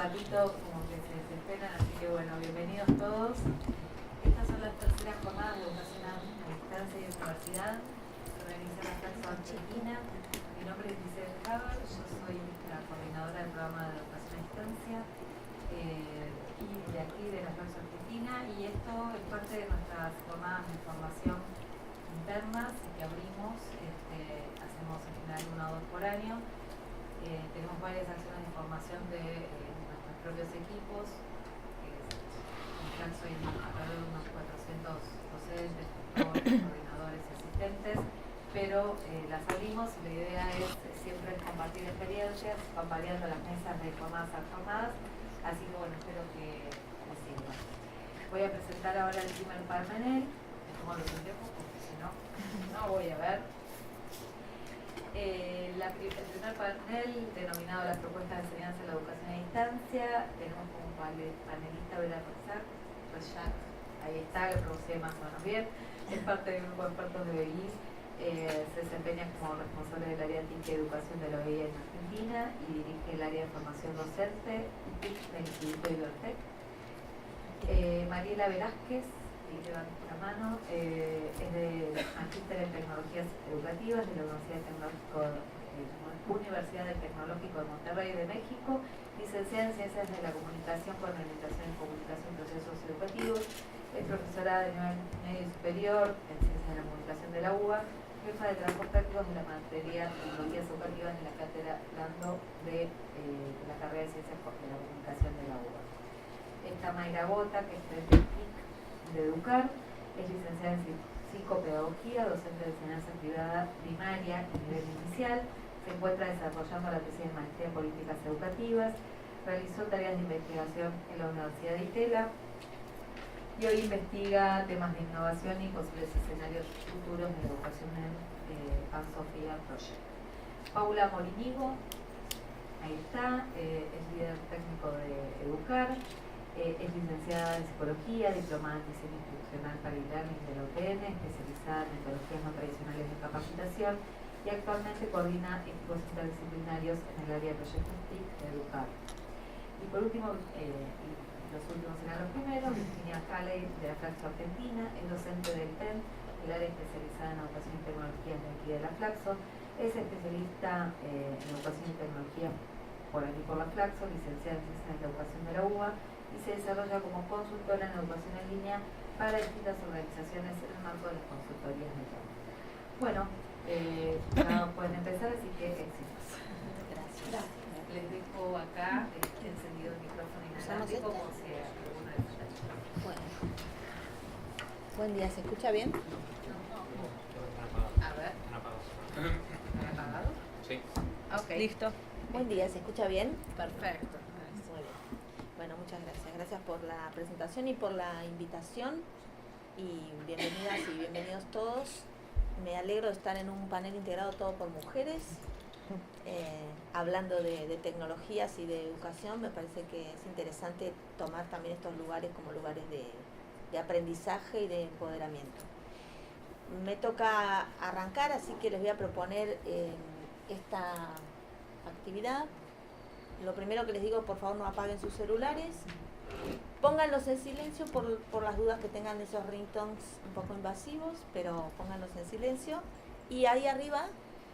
ratito como que se desesperan, así que bueno, bienvenidos todos. Estas son las terceras jornadas de educación a distancia y universidad. Se organiza en la Flaxo Argentina. Mi nombre es Giselle Haber, yo soy la coordinadora del programa de educación a distancia y de aquí de la Flaxo Argentina, y esto es parte de nuestras jornadas de formación internas que abrimos, hacemos en general 1 o 2 por año. Tenemos varias acciones de formación de nuestros propios equipos. En Flaxo hay alrededor de unos 400 docentes, tutores, coordinadores y asistentes, pero las abrimos y la idea es siempre compartir experiencias, van variando las mesas de jornadas a jornadas, así que bueno, espero que les sirva. Voy a presentar ahora el primer panel, como lo tiempo, porque si no, no voy a ver. El primer panel, denominado las propuestas de enseñanza en la educación a distancia, tenemos como panelista Vera Rexach, ahí está, lo pronuncié más o menos bien, es parte del grupo de expertos de BI, se desempeña como responsable del área TIC de educación de la BI en Argentina y dirige el área de formación docente TIC del Instituto Ibertec. Mariela Velázquez, y levanto la mano, es de Magíster en Tecnologías Educativas de la Universidad del Tecnológico de Monterrey de México, licenciada en Ciencias de la Comunicación con orientación en Comunicación y Procesos Educativos, es profesora de nivel medio superior en Ciencias de la Comunicación de la UBA, jefa de transporte activos de la materia Tecnologías Educativas en la cátedra Lando de la carrera de Ciencias de la Comunicación de la UBA. Está Mayra Bota, que es del TIC de Educar, es licenciada en psicopedagogía, docente de enseñanza privada primaria y nivel inicial, se encuentra desarrollando la tesis de maestría en políticas educativas, realizó tareas de investigación en la Universidad de Itela y hoy investiga temas de innovación y posibles escenarios futuros de la educación en PanSofía Project. Paula Morinigo, ahí está, es líder técnico de Educar. Es licenciada en Psicología, diplomada en Diseño Instruccional para e-learning de la UTN, especializada en metodologías no tradicionales de capacitación y actualmente coordina equipos interdisciplinarios en el área de proyectos TIC de Educar. Y por último, los últimos serán los primeros, Virginia Haley de la Flaxo Argentina, es docente del PEN, el área especializada en educación y tecnologías de aquí de la Flaxo, es especialista en educación y tecnología por aquí por la Flaxo, licenciada en Ciencias de la Educación de la UBA, y se desarrolla como consultora en educación en línea para distintas organizaciones en el marco de las consultorías de todo. Bueno, ya pueden empezar, así que éxitos. Gracias. Les dejo acá encendido el micrófono inalámbrico como sea alguna de ustedes. Bueno. Buen día, ¿se escucha bien? A ver. ¿Han apagado? Sí. Ok. Listo. Buen día, ¿se escucha bien? Perfecto. Muy bien. Bueno, muchas gracias. Gracias por la presentación y por la invitación. Y bienvenidas y bienvenidos todos. Me alegro de estar en un panel integrado todo por mujeres, hablando de tecnologías y de educación. Me parece que es interesante tomar también estos lugares como lugares de aprendizaje y de empoderamiento. Me toca arrancar, así que les voy a proponer esta actividad. Lo primero que les digo, por favor no apaguen sus celulares, pónganlos en silencio por las dudas que tengan esos ringtones un poco invasivos, pero pónganlos en silencio. Y ahí arriba,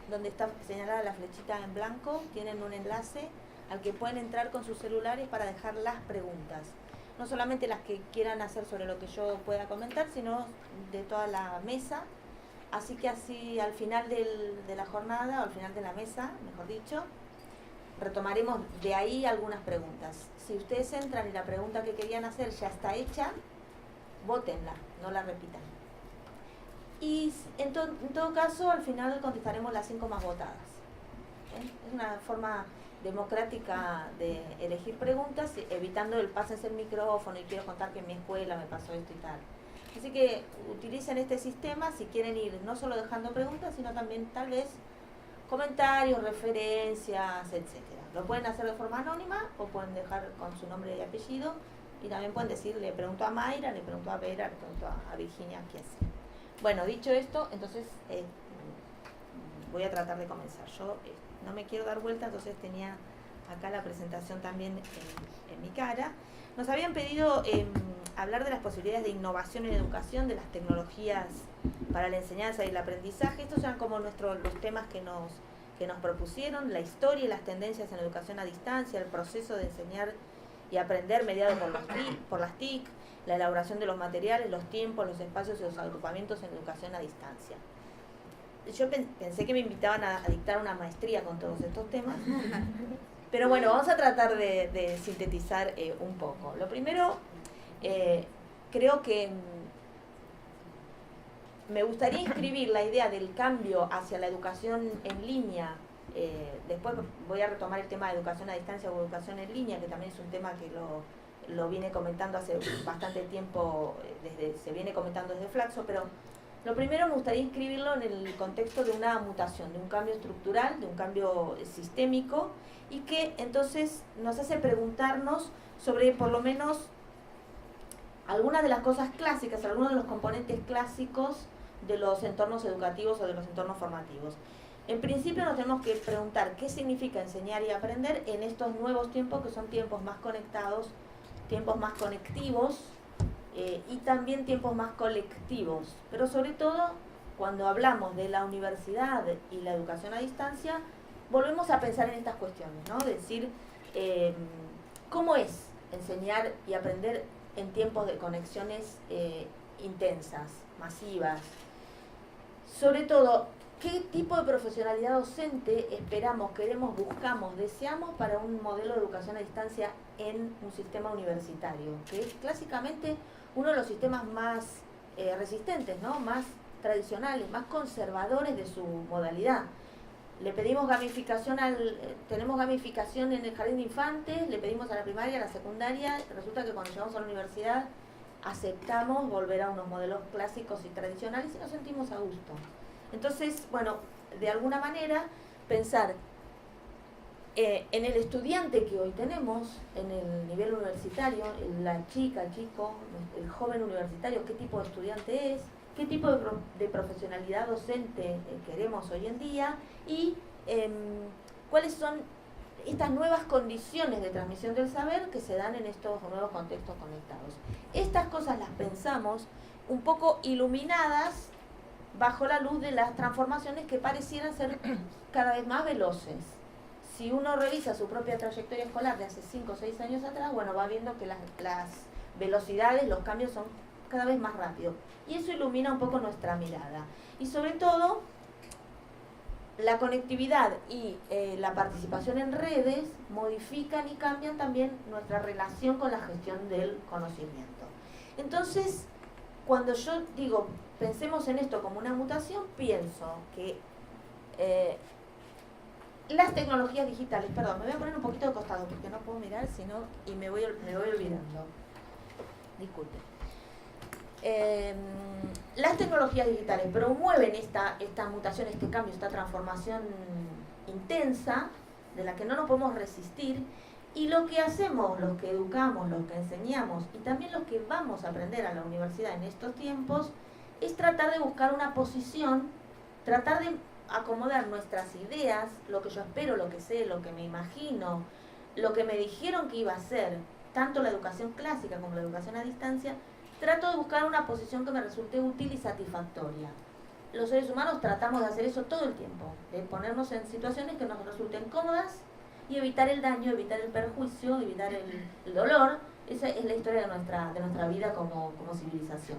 donde está señalada la flechita en blanco, tienen un enlace al que pueden entrar con sus celulares para dejar las preguntas. No solamente las que quieran hacer sobre lo que yo pueda comentar, sino de toda la mesa. Así que así al final de la jornada, o al final de la mesa, mejor dicho, retomaremos de ahí algunas preguntas. Si ustedes entran y la pregunta que querían hacer ya está hecha, vótenla, no la repitan. Y en todo caso, al final contestaremos las 5 más votadas. Es una forma democrática de elegir preguntas, evitando el pásense el micrófono y quiero contar que en mi escuela me pasó esto y tal. Así que utilicen este sistema si quieren ir no solo dejando preguntas, sino también tal vez comentarios, referencias, etcétera. Lo pueden hacer de forma anónima o pueden dejar con su nombre y apellido, y también pueden decir, le pregunto a Mayra, le pregunto a Vera, le pregunto a Virginia, quién sea. Bueno, dicho esto, entonces voy a tratar de comenzar. Yo no me quiero dar vuelta, entonces tenía acá la presentación también en mi cara, nos habían pedido hablar de las posibilidades de innovación en educación, de las tecnologías para la enseñanza y el aprendizaje. Estos eran como los temas que nos propusieron, la historia y las tendencias en educación a distancia, el proceso de enseñar y aprender mediado por las TIC, la elaboración de los materiales, los tiempos, los espacios y los agrupamientos en educación a distancia. Yo pensé que me invitaban a dictar una maestría con todos estos temas, pero bueno, vamos a tratar de sintetizar un poco. Lo primero, creo que me gustaría inscribir la idea del cambio hacia la educación en línea. Después voy a retomar el tema de educación a distancia o educación en línea, que también es un tema que lo viene comentando hace bastante tiempo, se viene comentando desde Flaxo, pero lo primero me gustaría inscribirlo en el contexto de una mutación, de un cambio estructural, de un cambio sistémico, y que entonces nos hace preguntarnos sobre por lo menos algunas de las cosas clásicas, algunos de los componentes clásicos de los entornos educativos o de los entornos formativos. En principio nos tenemos que preguntar qué significa enseñar y aprender en estos nuevos tiempos, que son tiempos más conectados, tiempos más conectivos, y también tiempos más colectivos, pero sobre todo cuando hablamos de la universidad y la educación a distancia, volvemos a pensar en estas cuestiones, ¿no? Es decir, ¿cómo es enseñar y aprender en tiempos de conexiones intensas, masivas? Sobre todo, ¿qué tipo de profesionalidad docente esperamos, queremos, buscamos, deseamos para un modelo de educación a distancia en un sistema universitario? Que es clásicamente uno de los sistemas más resistentes, ¿no? Más tradicionales, más conservadores de su modalidad. Le pedimos gamificación tenemos gamificación en el jardín de infantes, le pedimos a la primaria, a la secundaria, resulta que cuando llegamos a la universidad aceptamos volver a unos modelos clásicos y tradicionales y nos sentimos a gusto. Entonces, bueno, de alguna manera pensar en el estudiante que hoy tenemos, en el nivel universitario, la chica, el chico, el joven universitario, qué tipo de estudiante es, qué tipo de profesionalidad docente queremos hoy en día y cuáles son estas nuevas condiciones de transmisión del saber que se dan en estos nuevos contextos conectados. Estas cosas las pensamos un poco iluminadas bajo la luz de las transformaciones que parecieran ser cada vez más veloces. Si uno revisa su propia trayectoria escolar de hace 5 o 6 años atrás, bueno, va viendo que las velocidades, los cambios son cada vez más rápidos. Y eso ilumina un poco nuestra mirada. Y sobre todo, la conectividad y la participación en redes modifican y cambian también nuestra relación con la gestión del conocimiento. Entonces, cuando yo digo, pensemos en esto como una mutación, pienso que las tecnologías digitales, perdón, me voy a poner un poquito de costado porque no puedo mirar, sino y me voy olvidando. Disculpe. Las tecnologías digitales promueven esta mutación, este cambio, esta transformación intensa de la que no nos podemos resistir, y lo que hacemos, lo que educamos, lo que enseñamos y también lo que vamos a aprender a la universidad en estos tiempos es tratar de buscar una posición, tratar de acomodar nuestras ideas, lo que yo espero, lo que sé, lo que me imagino, lo que me dijeron que iba a ser, tanto la educación clásica como la educación a distancia. Trato de buscar una posición que me resulte útil y satisfactoria. Los seres humanos tratamos de hacer eso todo el tiempo, de ponernos en situaciones que nos resulten cómodas y evitar el daño, evitar el perjuicio, evitar el dolor. Esa es la historia de nuestra vida como civilización.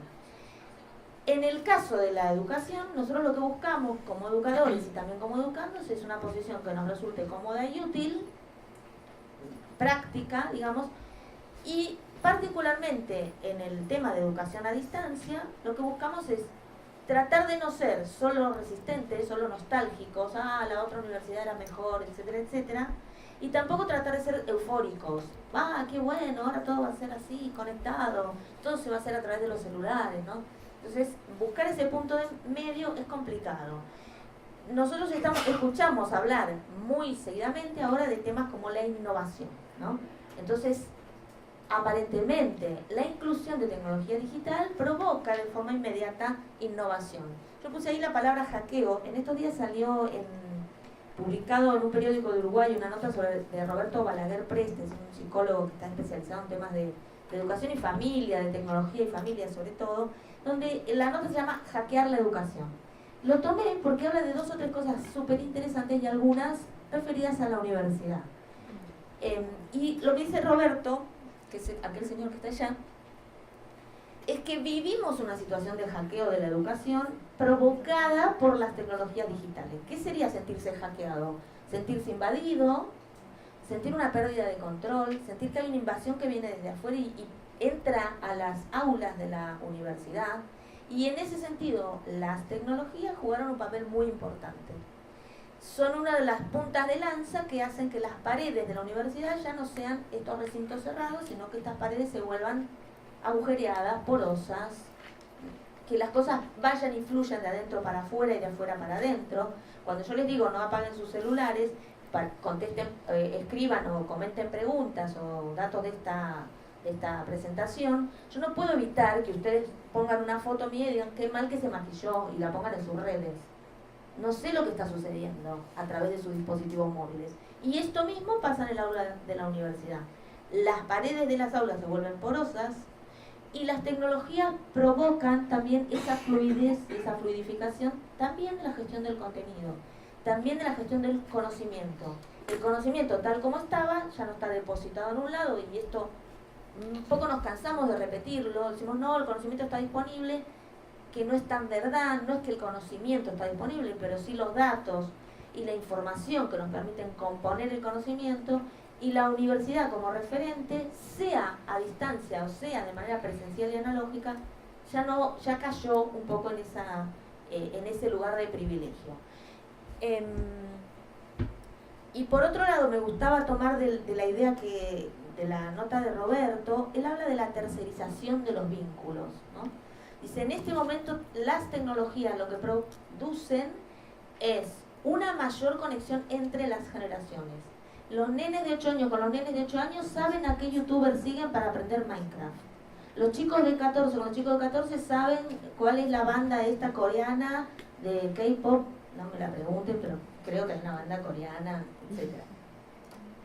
En el caso de la educación, nosotros lo que buscamos como educadores y también como educandos es una posición que nos resulte cómoda y útil, práctica, digamos, y particularmente en el tema de educación a distancia, lo que buscamos es tratar de no ser solo resistentes, solo nostálgicos, la otra universidad era mejor, etcétera, etcétera, y tampoco tratar de ser eufóricos. Qué bueno, ahora todo va a ser así, conectado, todo se va a hacer a través de los celulares, ¿no? Entonces, buscar ese punto de medio es complicado. Nosotros escuchamos hablar muy seguidamente ahora de temas como la innovación, ¿no? Entonces, aparentemente, la inclusión de tecnología digital provoca de forma inmediata innovación. Yo puse ahí la palabra hackeo. En estos días salió publicado en un periódico de Uruguay una nota de Roberto Balaguer Prestes, un psicólogo que está especializado en temas de educación y familia, de tecnología y familia sobre todo, donde la nota se llama Hackear la educación. Lo tomé porque habla de 2 o 3 cosas súper interesantes y algunas referidas a la universidad. Y lo que dice Roberto, que es aquel señor que está allá, es que vivimos una situación de hackeo de la educación provocada por las tecnologías digitales. ¿Qué sería sentirse hackeado? Sentirse invadido, sentir una pérdida de control, sentir que hay una invasión que viene desde afuera y entra a las aulas de la universidad. Y en ese sentido, las tecnologías jugaron un papel muy importante. Son una de las puntas de lanza que hacen que las paredes de la universidad ya no sean estos recintos cerrados, sino que estas paredes se vuelvan agujereadas, porosas, que las cosas vayan y fluyan de adentro para afuera y de afuera para adentro. Cuando yo les digo no apaguen sus celulares, contesten, escriban o comenten preguntas o datos de esta presentación, yo no puedo evitar que ustedes pongan una foto mía y digan qué mal que se maquilló y la pongan en sus redes. No sé lo que está sucediendo a través de sus dispositivos móviles. Y esto mismo pasa en el aula de la universidad. Las paredes de las aulas se vuelven porosas y las tecnologías provocan también esa fluidez, esa fluidificación, también de la gestión del contenido, también de la gestión del conocimiento. El conocimiento tal como estaba ya no está depositado en un lado y esto un poco nos cansamos de repetirlo, decimos no, el conocimiento está disponible, que no es tan verdad, no es que el conocimiento está disponible, pero sí los datos y la información que nos permiten componer el conocimiento, y la universidad como referente, sea a distancia o sea de manera presencial y analógica, ya cayó un poco en ese lugar de privilegio. Y por otro lado, me gustaba tomar de la idea de la nota de Roberto, él habla de la tercerización de los vínculos, ¿no? Dice, en este momento las tecnologías lo que producen es una mayor conexión entre las generaciones. Los nenes de 8 años con los nenes de 8 años saben a qué youtubers siguen para aprender Minecraft. Los chicos de 14 con los chicos de 14 saben cuál es la banda esta coreana de K-pop, no me la pregunten, pero creo que es una banda coreana, etc.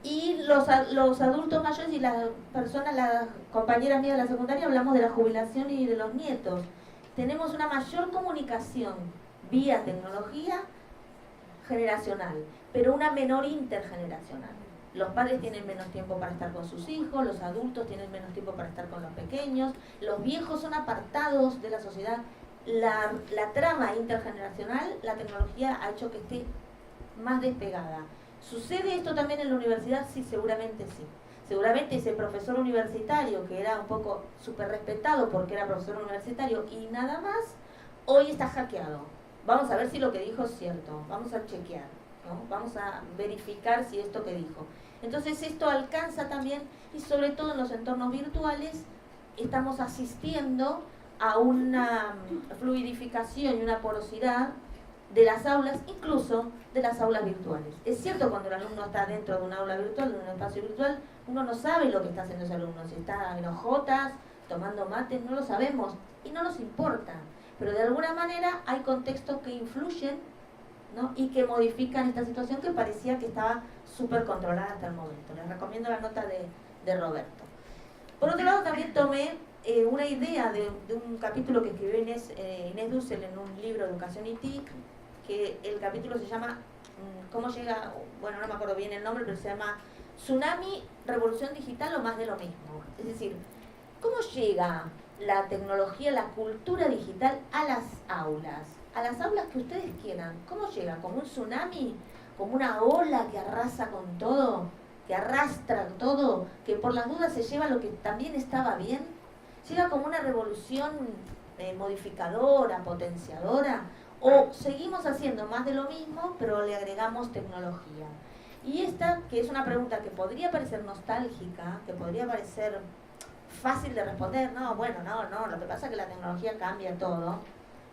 Y los adultos mayores y las personas, las compañeras mías de la secundaria, hablamos de la jubilación y de los nietos. Tenemos una mayor comunicación vía tecnología generacional, pero una menor intergeneracional. Los padres tienen menos tiempo para estar con sus hijos, los adultos tienen menos tiempo para estar con los pequeños, los viejos son apartados de la sociedad. La trama intergeneracional, la tecnología ha hecho que esté más despegada. ¿Sucede esto también en la universidad? Sí, seguramente sí. Seguramente ese profesor universitario, que era un poco súper respetado porque era profesor universitario y nada más, hoy está hackeado. Vamos a ver si lo que dijo es cierto, vamos a chequear, ¿no? Vamos a verificar si esto que dijo. Entonces esto alcanza también, y sobre todo en los entornos virtuales, estamos asistiendo a una fluidificación y una porosidad de las aulas, incluso de las aulas virtuales. Es cierto, cuando el alumno está dentro de un aula virtual, de un espacio virtual, uno no sabe lo que está haciendo ese alumno, si está en hojotas, tomando mates, no lo sabemos y no nos importa. Pero de alguna manera hay contextos que influyen, ¿no? Y que modifican esta situación que parecía que estaba súper controlada hasta el momento. Les recomiendo la nota de Roberto. Por otro lado, también tomé una idea de un capítulo que escribió Inés Dussel en un libro, Educación y TIC, que el capítulo se llama, ¿cómo llega? Bueno, no me acuerdo bien el nombre, pero se llama Tsunami, Revolución Digital o más de lo mismo. Es decir, ¿cómo llega la tecnología, la cultura digital a las aulas que ustedes quieran? ¿Cómo llega? ¿Como un tsunami? ¿Como una ola que arrasa con todo? ¿Que arrastra todo? ¿Que por las dudas se lleva lo que también estaba bien? ¿Llega como una revolución modificadora, potenciadora? ¿O seguimos haciendo más de lo mismo, pero le agregamos tecnología? Y esta, que es una pregunta que podría parecer nostálgica, que podría parecer fácil de responder, no, lo que pasa es que la tecnología cambia todo,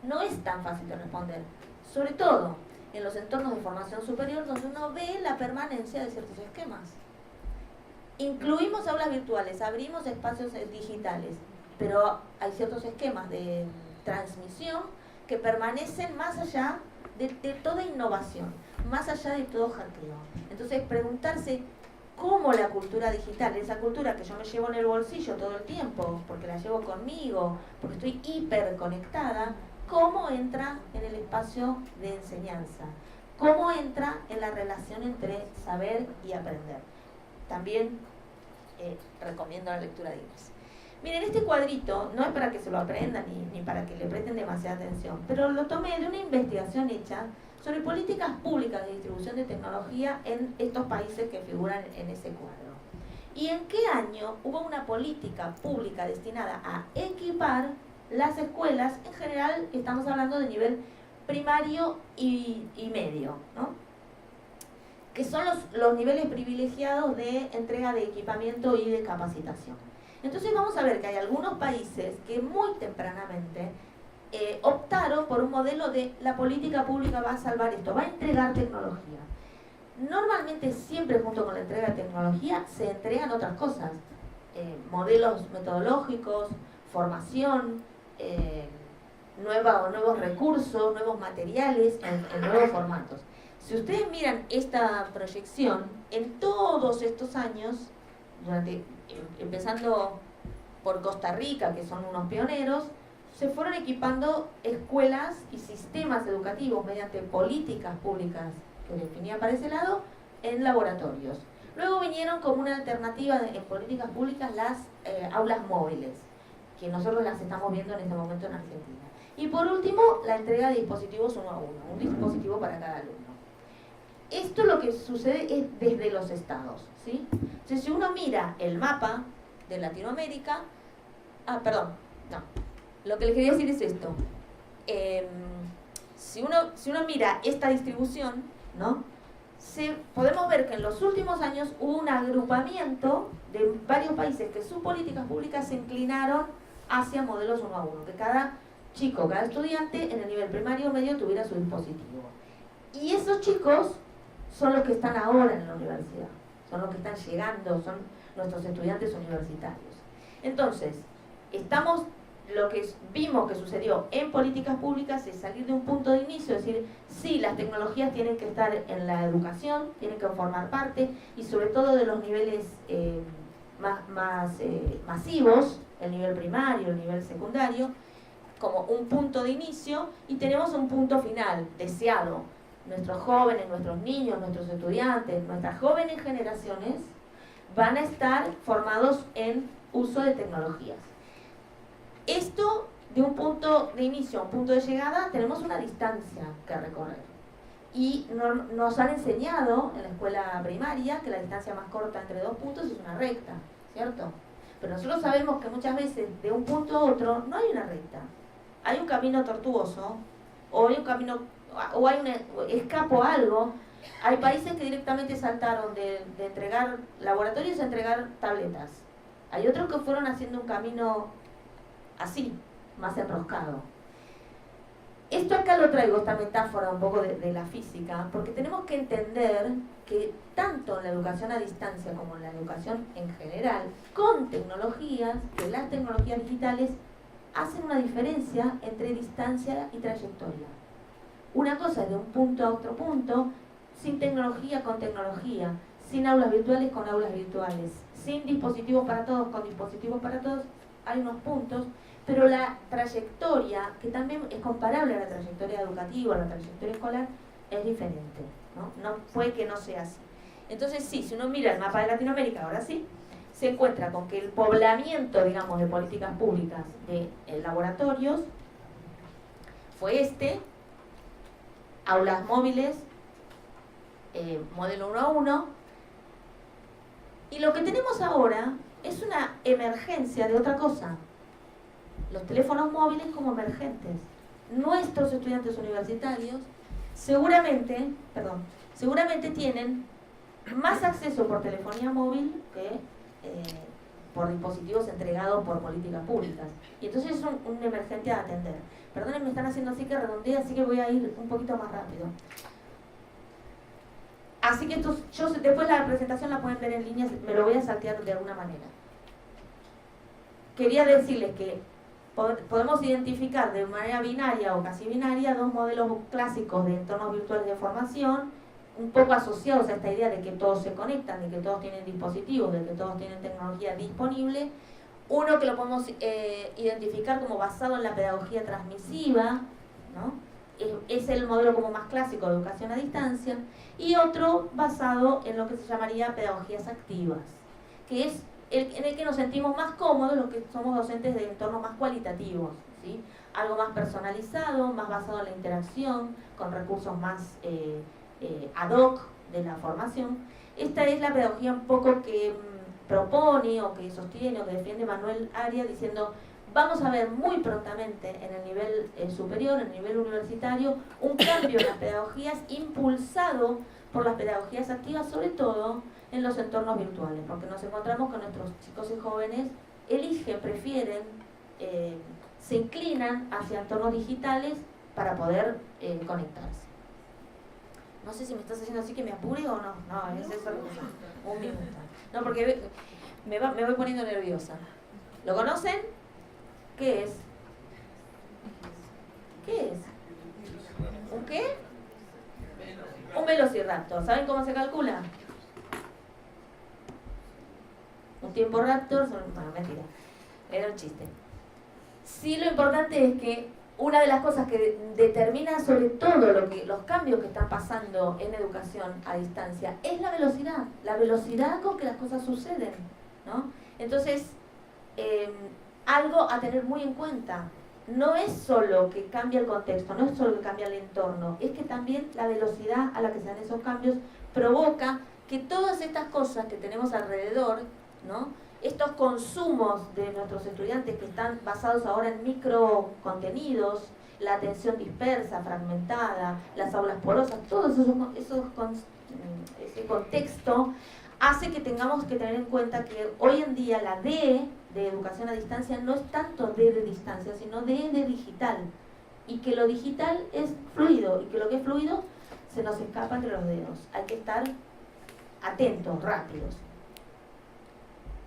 no es tan fácil de responder, sobre todo en los entornos de formación superior donde uno ve la permanencia de ciertos esquemas. Incluimos aulas virtuales, abrimos espacios digitales, pero hay ciertos esquemas de transmisión que permanecen más allá de toda innovación. más allá de todo hackeo. Entonces, preguntarse cómo la cultura digital, esa cultura que yo me llevo en el bolsillo todo el tiempo, porque la llevo conmigo, porque estoy hiperconectada, cómo entra en el espacio de enseñanza, cómo entra en la relación entre saber y aprender. También recomiendo la lectura de libros. Miren, este cuadrito no es para que se lo aprendan ni para que le presten demasiada atención, pero lo tomé de una investigación hecha sobre políticas públicas de distribución de tecnología en estos países que figuran en ese cuadro. ¿Y en qué año hubo una política pública destinada a equipar las escuelas? En general estamos hablando de nivel primario y medio, ¿no? Que son los niveles privilegiados de entrega de equipamiento y de capacitación. Entonces vamos a ver que hay algunos países que muy tempranamente optaron por un modelo de la política pública va a salvar esto, va a entregar tecnología. Normalmente siempre junto con la entrega de tecnología se entregan otras cosas, modelos metodológicos, formación, nuevos recursos, nuevos materiales en nuevos formatos. Si ustedes miran esta proyección, en todos estos años, empezando por Costa Rica, que son unos pioneros, se fueron equipando escuelas y sistemas educativos mediante políticas públicas que definían para ese lado en laboratorios. Luego vinieron como una alternativa en políticas públicas las aulas móviles, que nosotros las estamos viendo en este momento en Argentina. Y por último, la entrega de dispositivos uno a uno, un dispositivo para cada alumno. Esto lo que sucede es desde los estados, ¿sí? Entonces, si uno mira el mapa de Latinoamérica, lo que les quería decir es esto. Si uno mira esta distribución, ¿no? Podemos ver que en los últimos años hubo un agrupamiento de varios países que sus políticas públicas se inclinaron hacia modelos uno a uno, que cada chico, cada estudiante en el nivel primario o medio tuviera su dispositivo. Y esos chicos son los que están ahora en la universidad, son los que están llegando, son nuestros estudiantes universitarios. Entonces, lo que vimos que sucedió en políticas públicas es salir de un punto de inicio, es decir, sí, las tecnologías tienen que estar en la educación, tienen que formar parte, y sobre todo de los niveles más masivos, el nivel primario, el nivel secundario, como un punto de inicio, y tenemos un punto final, deseado. Nuestros jóvenes, nuestros niños, nuestros estudiantes, nuestras jóvenes generaciones van a estar formados en uso de tecnologías. Esto, de un punto de inicio a un punto de llegada, tenemos una distancia que recorrer. Y nos han enseñado en la escuela primaria que la distancia más corta entre dos puntos es una recta, ¿cierto? Pero nosotros sabemos que muchas veces de un punto a otro no hay una recta. Hay un camino tortuoso, o hay un camino, o hay un escapo a algo. Hay países que directamente saltaron de entregar laboratorios a entregar tabletas. Hay otros que fueron haciendo un camino así, más enroscado. Esto acá lo traigo, esta metáfora un poco de la física, porque tenemos que entender que tanto en la educación a distancia como en la educación en general, con tecnologías, que las tecnologías digitales hacen una diferencia entre distancia y trayectoria. Una cosa es de un punto a otro punto, sin tecnología con tecnología, sin aulas virtuales con aulas virtuales, sin dispositivos para todos con dispositivos para todos, hay unos puntos, pero la trayectoria, que también es comparable a la trayectoria educativa, a la trayectoria escolar, es diferente, ¿no? Puede que no sea así. Entonces sí, si uno mira el mapa de Latinoamérica, ahora sí, se encuentra con que el poblamiento, digamos, de políticas públicas de laboratorios fue aulas móviles, modelo 1 a 1, y lo que tenemos ahora es una emergencia de otra cosa. Los teléfonos móviles como emergentes. Nuestros estudiantes universitarios seguramente tienen más acceso por telefonía móvil que por dispositivos entregados por políticas públicas. Y entonces es un emergente a atender. Perdonen, me están haciendo así que redondeé, así que voy a ir un poquito más rápido. Así que después la presentación la pueden ver en línea, me lo voy a saltear de alguna manera. Quería decirles que podemos identificar de manera binaria o casi binaria dos modelos clásicos de entornos virtuales de formación un poco asociados a esta idea de que todos se conectan, de que todos tienen dispositivos, de que todos tienen tecnología disponible. Uno que lo podemos identificar como basado en la pedagogía transmisiva, ¿no? Es el modelo como más clásico de educación a distancia, y otro basado en lo que se llamaría pedagogías activas, que es en el que nos sentimos más cómodos los que somos docentes de entornos más cualitativos, ¿sí? Algo más personalizado, más basado en la interacción, con recursos más ad hoc de la formación. Esta es la pedagogía un poco que propone o que sostiene o que defiende Manuel Arias, diciendo vamos a ver muy prontamente en el nivel superior, en el nivel universitario, un cambio en las pedagogías impulsado por las pedagogías activas, sobre todo en los entornos virtuales, porque nos encontramos que nuestros chicos y jóvenes eligen, prefieren, se inclinan hacia entornos digitales para poder conectarse. No sé si me estás haciendo así que me apure o no. No, es eso. Un minuto. No, porque me voy poniendo nerviosa. ¿Lo conocen? ¿Qué es? ¿Qué es? ¿Un qué? Un velociraptor. ¿Saben cómo se calcula? Un tiempo raptor. Bueno, mentira. Era un chiste. Sí, lo importante es que una de las cosas que determina sobre todo los cambios que están pasando en educación a distancia es la velocidad con que las cosas suceden, ¿no? Entonces, algo a tener muy en cuenta, no es solo que cambia el contexto, no es solo que cambia el entorno, es que también la velocidad a la que se dan esos cambios provoca que todas estas cosas que tenemos alrededor, ¿no? Estos consumos de nuestros estudiantes que están basados ahora en microcontenidos, la atención dispersa, fragmentada, las aulas porosas, todo ese contexto hace que tengamos que tener en cuenta que hoy en día la D de educación a distancia no es tanto D de distancia, sino D de digital, y que lo digital es fluido, y que lo que es fluido se nos escapa entre los dedos. Hay que estar atentos, rápidos.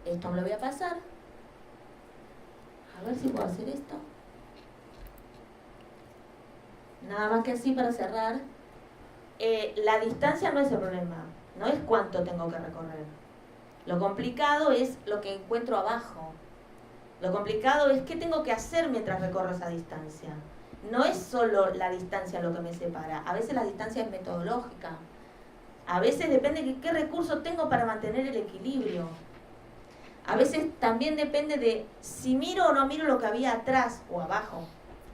Esto me lo voy a pasar. A ver si puedo hacer esto. Nada más que así para cerrar. La distancia no es el problema. No es cuánto tengo que recorrer. Lo complicado es lo que encuentro abajo. Lo complicado es qué tengo que hacer mientras recorro esa distancia. No es solo la distancia lo que me separa. A veces la distancia es metodológica. A veces depende de qué recursos tengo para mantener el equilibrio. A veces también depende de si miro o no miro lo que había atrás o abajo,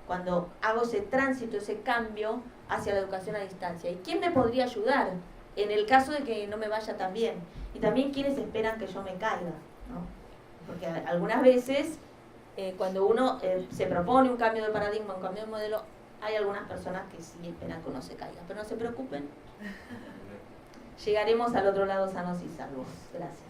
cuando hago ese tránsito, ese cambio hacia la educación a distancia. ¿Y quién me podría ayudar en el caso de que no me vaya tan bien? Y también quiénes esperan que yo me caiga, ¿no? Porque algunas veces, cuando uno se propone un cambio de paradigma, un cambio de modelo, hay algunas personas que sí esperan que uno se caiga. Pero no se preocupen, llegaremos al otro lado sanos y salvos. Gracias.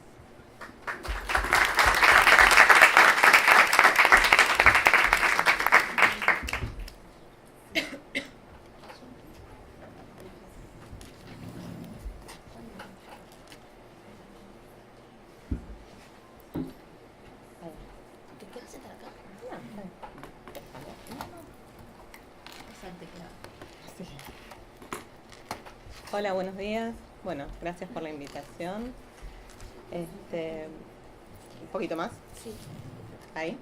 Hola, buenos días. Bueno, gracias por la invitación. Un poquito más. Sí. Ahí.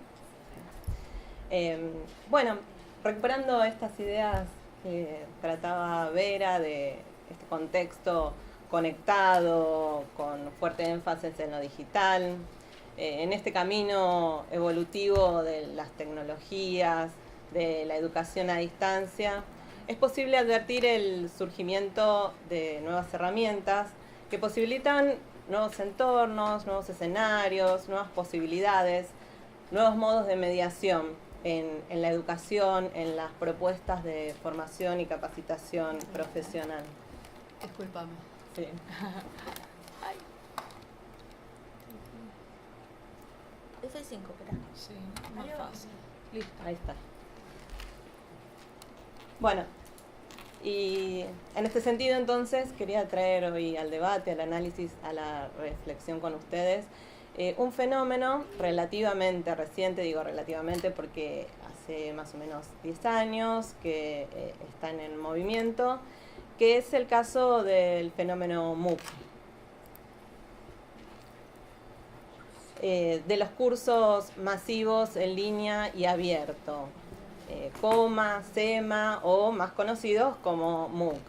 Bueno, recuperando estas ideas que trataba Vera de este contexto conectado, con fuerte énfasis en lo digital, en este camino evolutivo de las tecnologías, de la educación a distancia, es posible advertir el surgimiento de nuevas herramientas que posibilitan nuevos entornos, nuevos escenarios, nuevas posibilidades, nuevos modos de mediación en la educación, en las propuestas de formación y capacitación profesional. Discúlpame. Sí. F5, espera. Sí, más fácil. Listo. Ahí está. Bueno, y en este sentido entonces quería traer hoy al debate, al análisis, a la reflexión con ustedes un fenómeno relativamente reciente, digo relativamente porque hace más o menos 10 años que está en movimiento, que es el caso del fenómeno MOOC. De los cursos masivos en línea y abierto, COMA, SEMA o más conocidos como MOOC,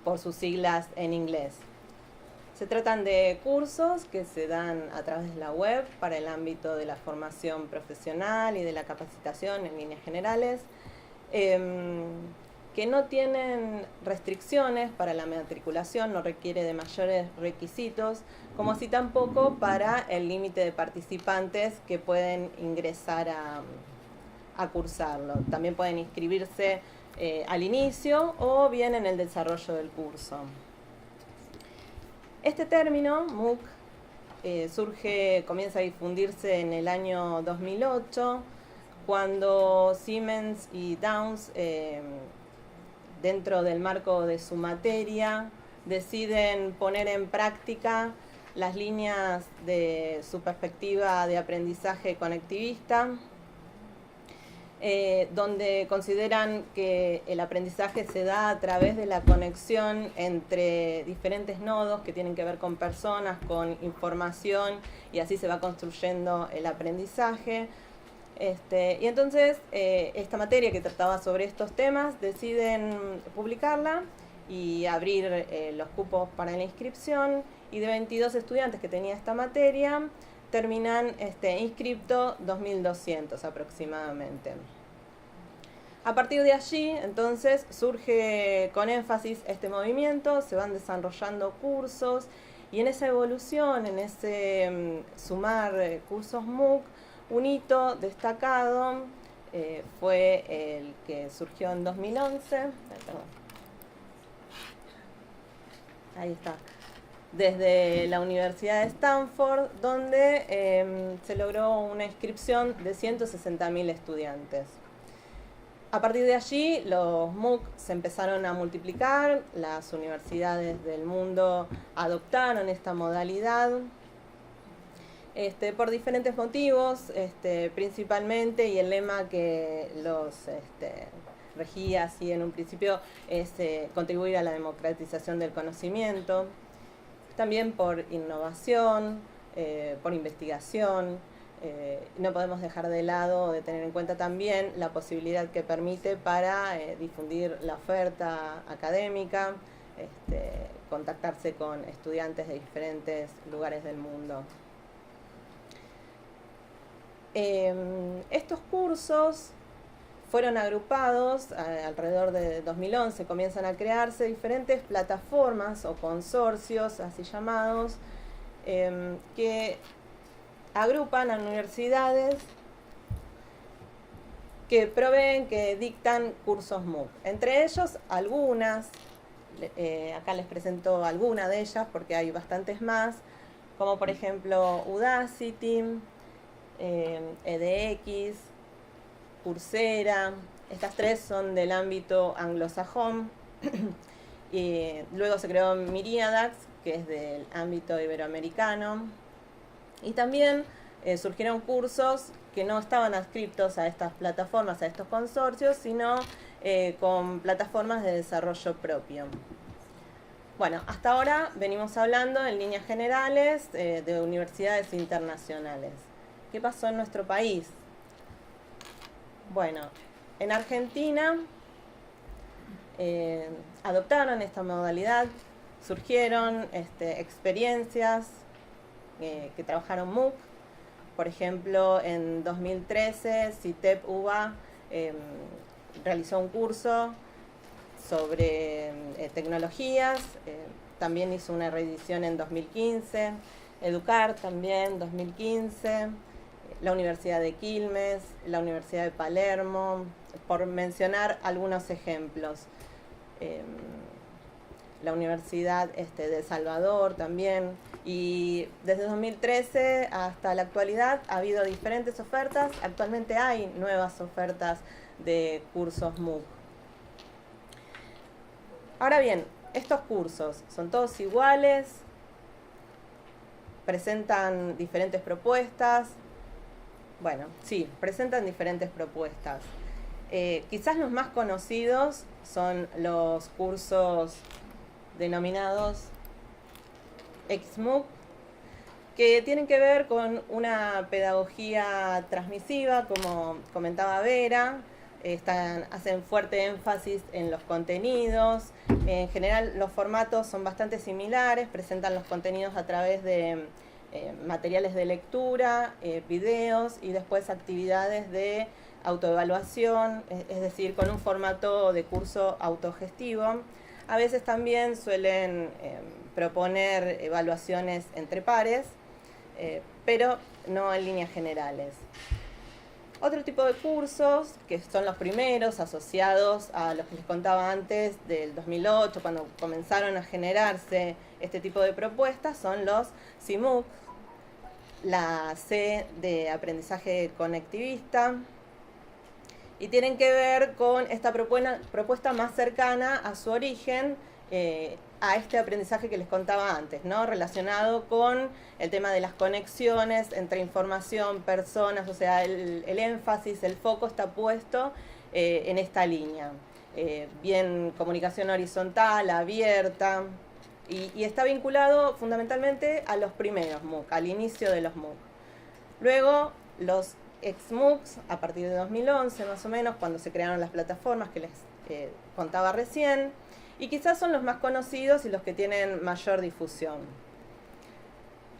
por sus siglas en inglés. Se tratan de cursos que se dan a través de la web para el ámbito de la formación profesional y de la capacitación en líneas generales, que no tienen restricciones para la matriculación, no requiere de mayores requisitos, como así tampoco para el límite de participantes que pueden ingresar a cursarlo. También pueden inscribirse al inicio o bien en el desarrollo del curso. Este término, MOOC, comienza a difundirse en el año 2008, cuando Siemens y Downs, dentro del marco de su materia, deciden poner en práctica las líneas de su perspectiva de aprendizaje conectivista, donde consideran que el aprendizaje se da a través de la conexión entre diferentes nodos que tienen que ver con personas, con información, y así se va construyendo el aprendizaje. Y entonces esta materia que trataba sobre estos temas deciden publicarla y abrir los cupos para la inscripción, y de 22 estudiantes que tenía esta materia terminan inscripto 2.200 aproximadamente. A partir de allí, entonces, surge con énfasis este movimiento, se van desarrollando cursos, y en esa evolución, en ese sumar cursos MOOC, un hito destacado fue el que surgió en 2011. Ahí está. Desde la Universidad de Stanford, donde se logró una inscripción de 160.000 estudiantes. A partir de allí, los MOOC se empezaron a multiplicar, las universidades del mundo adoptaron esta modalidad por diferentes motivos, principalmente, y el lema que los regía así en un principio es contribuir a la democratización del conocimiento. También por innovación, por investigación. No podemos dejar de lado, de tener en cuenta también la posibilidad que permite para difundir la oferta académica, contactarse con estudiantes de diferentes lugares del mundo. Estos cursos fueron agrupados alrededor de 2011, comienzan a crearse diferentes plataformas o consorcios, así llamados, que agrupan a universidades que proveen, que dictan cursos MOOC. Entre ellos, algunas, acá les presento algunas de ellas porque hay bastantes más, como por ejemplo Udacity, edX, Coursera. Estas tres son del ámbito anglosajón. Y luego se creó Myriadax, que es del ámbito iberoamericano. Y también surgieron cursos que no estaban adscritos a estas plataformas, a estos consorcios, sino con plataformas de desarrollo propio. Bueno, hasta ahora venimos hablando en líneas generales de universidades internacionales. ¿Qué pasó en nuestro país? Bueno, en Argentina adoptaron esta modalidad, surgieron experiencias que trabajaron MOOC. Por ejemplo, en 2013, CITEP-UBA realizó un curso sobre tecnologías, también hizo una reedición en 2015, Educar también 2015, la Universidad de Quilmes, la Universidad de Palermo, por mencionar algunos ejemplos. La Universidad de Salvador también. Y desde 2013 hasta la actualidad ha habido diferentes ofertas. Actualmente hay nuevas ofertas de cursos MOOC. Ahora bien, estos cursos son todos iguales, presentan diferentes propuestas. Bueno, sí, presentan diferentes propuestas. Quizás los más conocidos son los cursos denominados XMOOC, que tienen que ver con una pedagogía transmisiva, como comentaba Vera. Hacen fuerte énfasis en los contenidos. En general los formatos son bastante similares, presentan los contenidos a través de materiales de lectura, videos y después actividades de autoevaluación, es decir, con un formato de curso autogestivo. A veces también suelen proponer evaluaciones entre pares, pero no en líneas generales. Otro tipo de cursos, que son los primeros asociados a los que les contaba antes del 2008, cuando comenzaron a generarse este tipo de propuestas, son los CMOOC, la C de aprendizaje conectivista, y tienen que ver con esta propuesta más cercana a su origen, a este aprendizaje que les contaba antes, ¿no? Relacionado con el tema de las conexiones entre información, personas, o sea, el énfasis, el foco está puesto en esta línea. Bien comunicación horizontal, abierta, y está vinculado fundamentalmente a los primeros MOOC, al inicio de los MOOC. Luego, los XMOOCs, a partir de 2011 más o menos, cuando se crearon las plataformas que les contaba recién, y quizás son los más conocidos y los que tienen mayor difusión.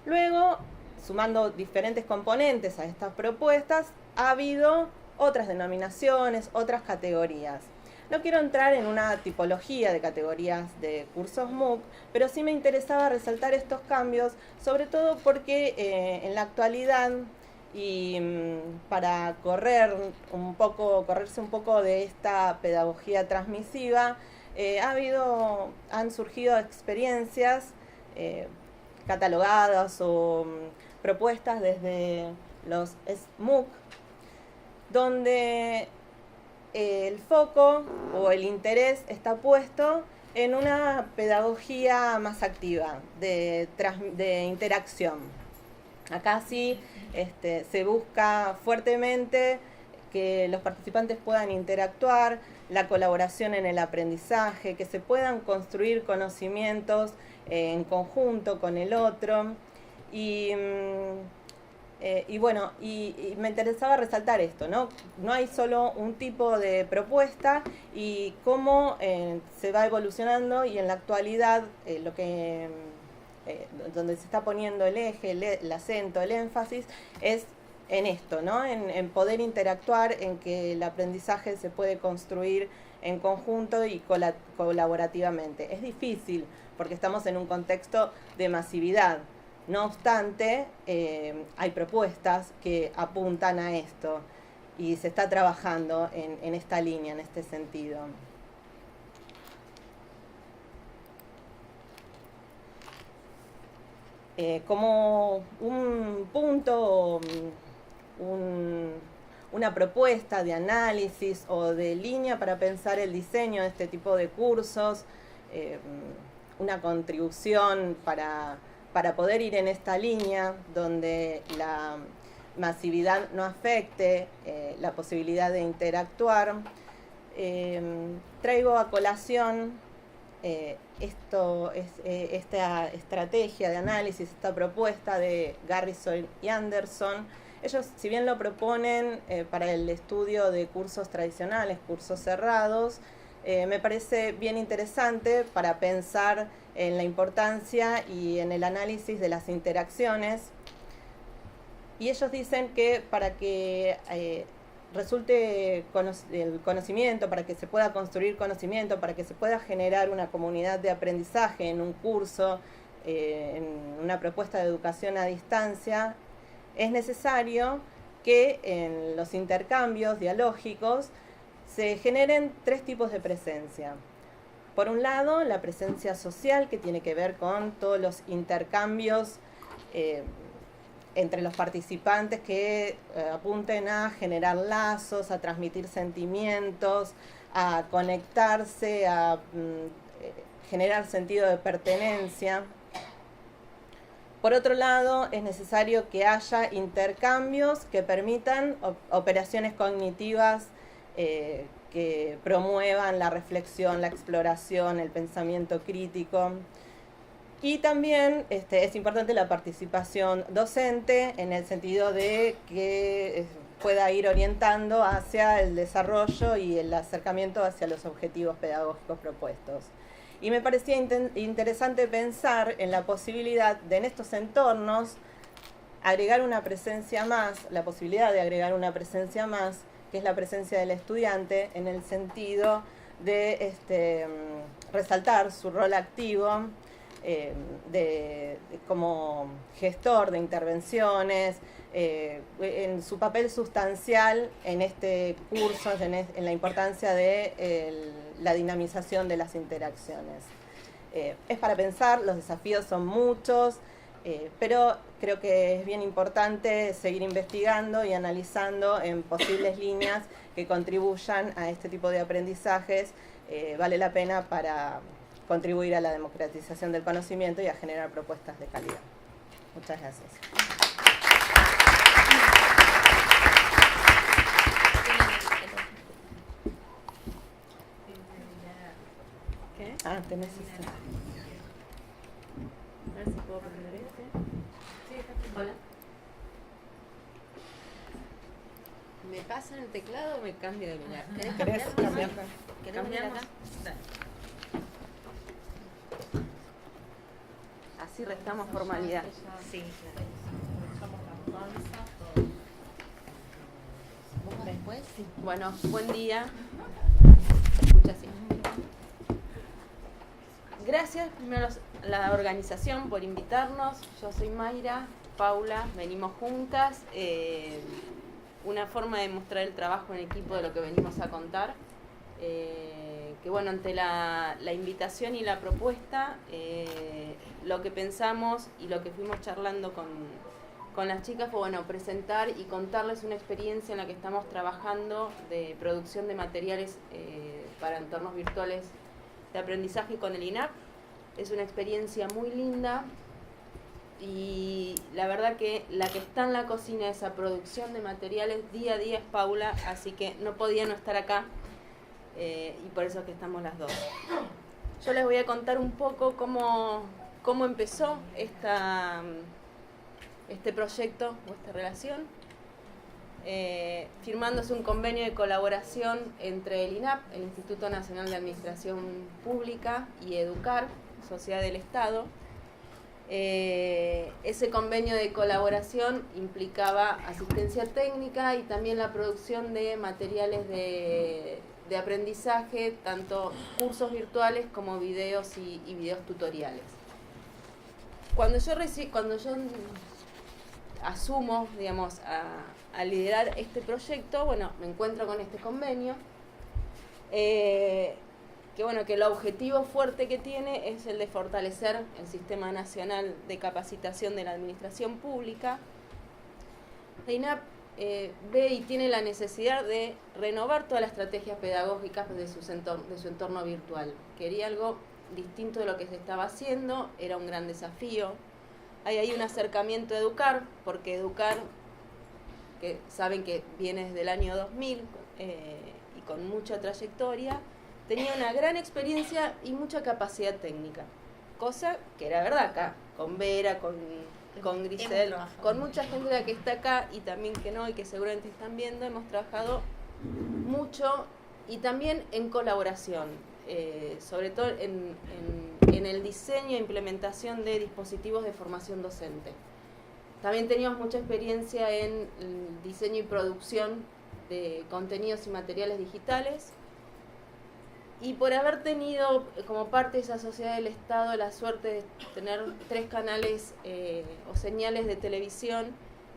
Luego, sumando diferentes componentes a estas propuestas, ha habido otras denominaciones, otras categorías. No quiero entrar en una tipología de categorías de cursos MOOC, pero sí me interesaba resaltar estos cambios, sobre todo porque en la actualidad, y para correrse un poco de esta pedagogía transmisiva, han surgido experiencias catalogadas o propuestas desde los SMOOC, donde el foco o el interés está puesto en una pedagogía más activa, de interacción. Acá sí se busca fuertemente que los participantes puedan interactuar, la colaboración en el aprendizaje, que se puedan construir conocimientos en conjunto con el otro. Y me interesaba resaltar esto, ¿no? No hay solo un tipo de propuesta y cómo se va evolucionando, y en la actualidad donde se está poniendo el eje, el acento, el énfasis, es en esto, ¿no? En poder interactuar, en que el aprendizaje se puede construir en conjunto y colaborativamente. Es difícil porque estamos en un contexto de masividad. No obstante, hay propuestas que apuntan a esto y se está trabajando en esta línea, en este sentido. Como un punto, una propuesta de análisis o de línea para pensar el diseño de este tipo de cursos, una contribución para poder ir en esta línea donde la masividad no afecte la posibilidad de interactuar. Traigo a colación esta estrategia de análisis, esta propuesta de Garrison y Anderson. Ellos, si bien lo proponen para el estudio de cursos tradicionales, cursos cerrados, me parece bien interesante para pensar en la importancia y en el análisis de las interacciones. Y ellos dicen que para que resulte el conocimiento, para que se pueda construir conocimiento, para que se pueda generar una comunidad de aprendizaje en un curso, en una propuesta de educación a distancia, es necesario que en los intercambios dialógicos se generen tres tipos de presencia. Por un lado, la presencia social, que tiene que ver con todos los intercambios entre los participantes que apunten a generar lazos, a transmitir sentimientos, a conectarse, a generar sentido de pertenencia. Por otro lado, es necesario que haya intercambios que permitan operaciones cognitivas que promuevan la reflexión, la exploración, el pensamiento crítico. Y también es importante la participación docente en el sentido de que pueda ir orientando hacia el desarrollo y el acercamiento hacia los objetivos pedagógicos propuestos. Y me parecía interesante pensar en la posibilidad de en estos entornos agregar una presencia más, la posibilidad de agregar una presencia más, que es la presencia del estudiante, en el sentido de resaltar su rol activo como gestor de intervenciones, en su papel sustancial en este curso, en la importancia de la dinamización de las interacciones. Es para pensar, los desafíos son muchos, pero creo que es bien importante seguir investigando y analizando en posibles líneas que contribuyan a este tipo de aprendizajes. Vale la pena para contribuir a la democratización del conocimiento y a generar propuestas de calidad. Muchas gracias. ¿Qué? Ah, tenés ese. A ver si puedo prender este. Hola. ¿Me pasan el teclado o me cambio de lugar? ¿Querés ¿Querés cambiar? cambiar? ¿Querés venir acá? Dale. Así restamos formalidad. Sí, ¿Vos después? Sí. Bueno, buen día. Se escucha así. Gracias primero a la organización por invitarnos. Yo soy Mayra, Paula, venimos juntas. Una forma de mostrar el trabajo en equipo de lo que venimos a contar. Que bueno, ante la invitación y la propuesta, lo que pensamos y lo que fuimos charlando con las chicas fue bueno, presentar y contarles una experiencia en la que estamos trabajando de producción de materiales para entornos virtuales de aprendizaje con el INAP. Es una experiencia muy linda y la verdad que la que está en la cocina de esa producción de materiales día a día es Paula, así que no podía no estar acá. Y por eso es que estamos las dos. Yo les voy a contar un poco cómo empezó este proyecto o esta relación. Firmándose un convenio de colaboración entre el INAP, el Instituto Nacional de Administración Pública, y EDUCAR, Sociedad del Estado. Ese convenio de colaboración implicaba asistencia técnica y también la producción de materiales de aprendizaje, tanto cursos virtuales como videos y videos tutoriales. Cuando yo asumo, digamos, a liderar este proyecto, bueno, me encuentro con este convenio, que el objetivo fuerte que tiene es el de fortalecer el Sistema Nacional de Capacitación de la Administración Pública. La INAP ve y tiene la necesidad de renovar todas las estrategias pedagógicas de su entorno virtual. Quería algo distinto de lo que se estaba haciendo, era un gran desafío. Hay un acercamiento a EDUCAR, porque EDUCAR, que saben que viene desde el año 2000 y con mucha trayectoria, tenía una gran experiencia y mucha capacidad técnica, cosa que era verdad acá, con Vera, con Grisel, con mucha gente de la que está acá y también que no y que seguramente están viendo, hemos trabajado mucho y también en colaboración, sobre todo en el diseño e implementación de dispositivos de formación docente. También teníamos mucha experiencia en el diseño y producción de contenidos y materiales digitales. Y por haber tenido como parte de esa sociedad del Estado la suerte de tener 3 canales o señales de televisión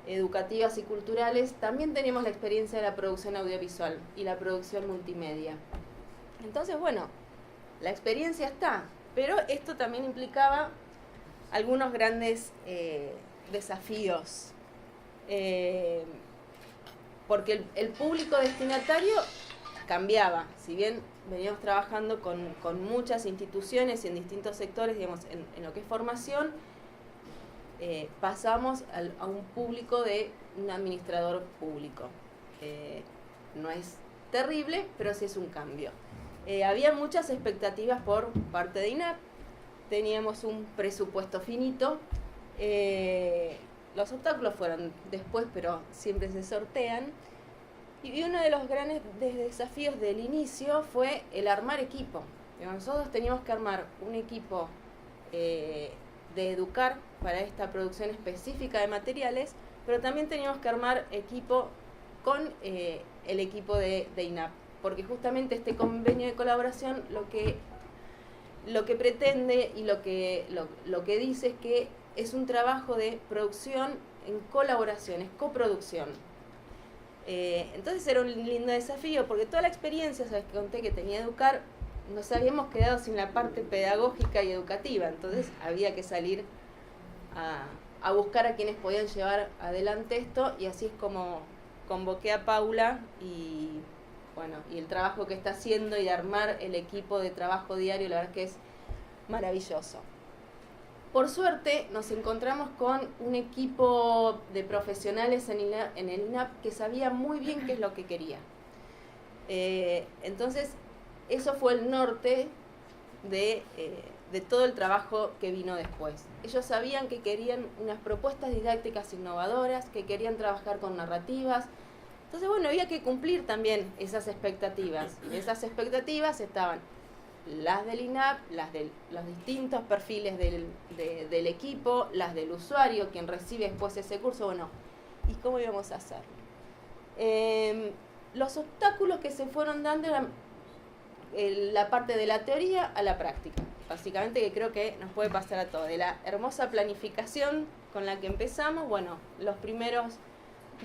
educativas y culturales, también tenemos la experiencia de la producción audiovisual y la producción multimedia. Entonces, bueno, la experiencia está, pero esto también implicaba algunos grandes desafíos, porque el público destinatario cambiaba. Si bien veníamos trabajando con muchas instituciones y en distintos sectores, digamos, en lo que es formación, pasamos a un público de un administrador público. No es terrible, pero sí es un cambio. Había muchas expectativas por parte de INAP, teníamos un presupuesto finito, los obstáculos fueron después, pero siempre se sortean. Y uno de los grandes desafíos del inicio fue el armar equipo. Nosotros teníamos que armar un equipo de educar para esta producción específica de materiales, pero también teníamos que armar equipo con el equipo de INAP, porque justamente este convenio de colaboración lo que pretende y lo que dice es que es un trabajo de producción en colaboración, es coproducción. Entonces era un lindo desafío, porque toda la experiencia, ¿sabes?, que conté que tenía Educar, nos habíamos quedado sin la parte pedagógica y educativa, entonces había que salir a buscar a quienes podían llevar adelante esto, y así es como convoqué a Paula y el trabajo que está haciendo y de armar el equipo de trabajo diario, la verdad es que es maravilloso. Por suerte nos encontramos con un equipo de profesionales en el INAP que sabía muy bien qué es lo que quería. Entonces, eso fue el norte de todo el trabajo que vino después. Ellos sabían que querían unas propuestas didácticas innovadoras, que querían trabajar con narrativas. Entonces, había que cumplir también esas expectativas. Esas expectativas estaban las del INAP, las de los distintos perfiles del equipo, las del usuario, quien recibe después ese curso. ¿Y cómo íbamos a hacer? Los obstáculos que se fueron dando eran la parte de la teoría a la práctica. Básicamente, que creo que nos puede pasar a todos. De la hermosa planificación con la que empezamos, los primeros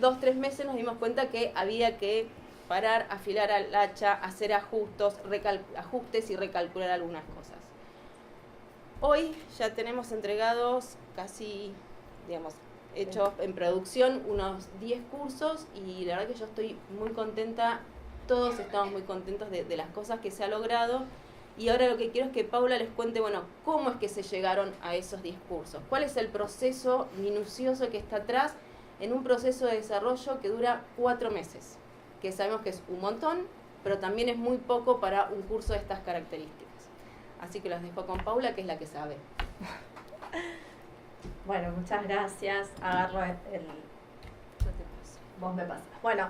2-3 meses nos dimos cuenta que había que parar, afilar al hacha, hacer ajustes y recalcular algunas cosas. Hoy ya tenemos entregados casi, hechos en producción unos 10 cursos, y la verdad que yo estoy muy contenta, todos estamos muy contentos de las cosas que se ha logrado. Y ahora lo que quiero es que Paula les cuente, cómo es que se llegaron a esos 10 cursos, cuál es el proceso minucioso que está atrás en un proceso de desarrollo que dura 4 meses. Que sabemos que es un montón, pero también es muy poco para un curso de estas características. Así que los dejo con Paula, que es la que sabe. Bueno, muchas gracias. Agarro el... Yo te paso. Vos me pasas. Bueno,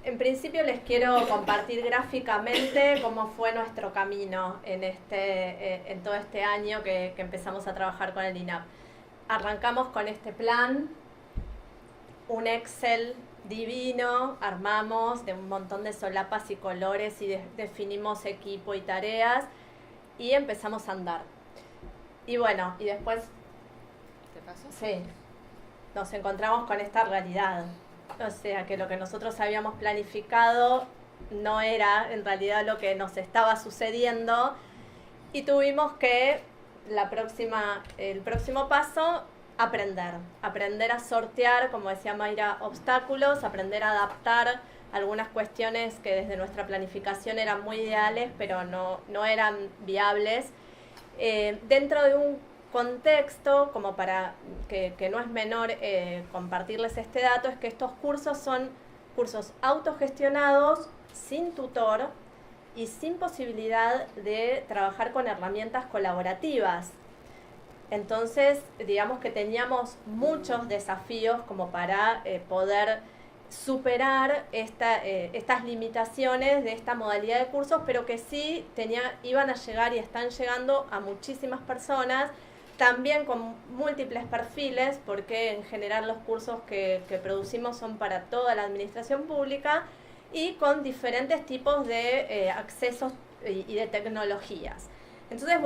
en principio les quiero compartir gráficamente cómo fue nuestro camino en todo este año que empezamos a trabajar con el INAP. Arrancamos con este plan, un Excel divino, armamos de un montón de solapas y colores y definimos equipo y tareas y empezamos a andar. Y después... ¿Te paso? Sí, nos encontramos con esta realidad. O sea, que lo que nosotros habíamos planificado no era en realidad lo que nos estaba sucediendo, y tuvimos que el próximo paso, aprender a sortear, como decía Mayra, obstáculos, aprender a adaptar algunas cuestiones que desde nuestra planificación eran muy ideales, pero no eran viables, dentro de un contexto, como para que no es menor compartirles este dato, es que estos cursos son cursos autogestionados, sin tutor y sin posibilidad de trabajar con herramientas colaborativas. Entonces, digamos que teníamos muchos desafíos como para poder superar estas limitaciones de esta modalidad de cursos, pero que sí iban a llegar y están llegando a muchísimas personas, también con múltiples perfiles, porque en general los cursos que producimos son para toda la administración pública, y con diferentes tipos de accesos y de tecnologías. Entonces,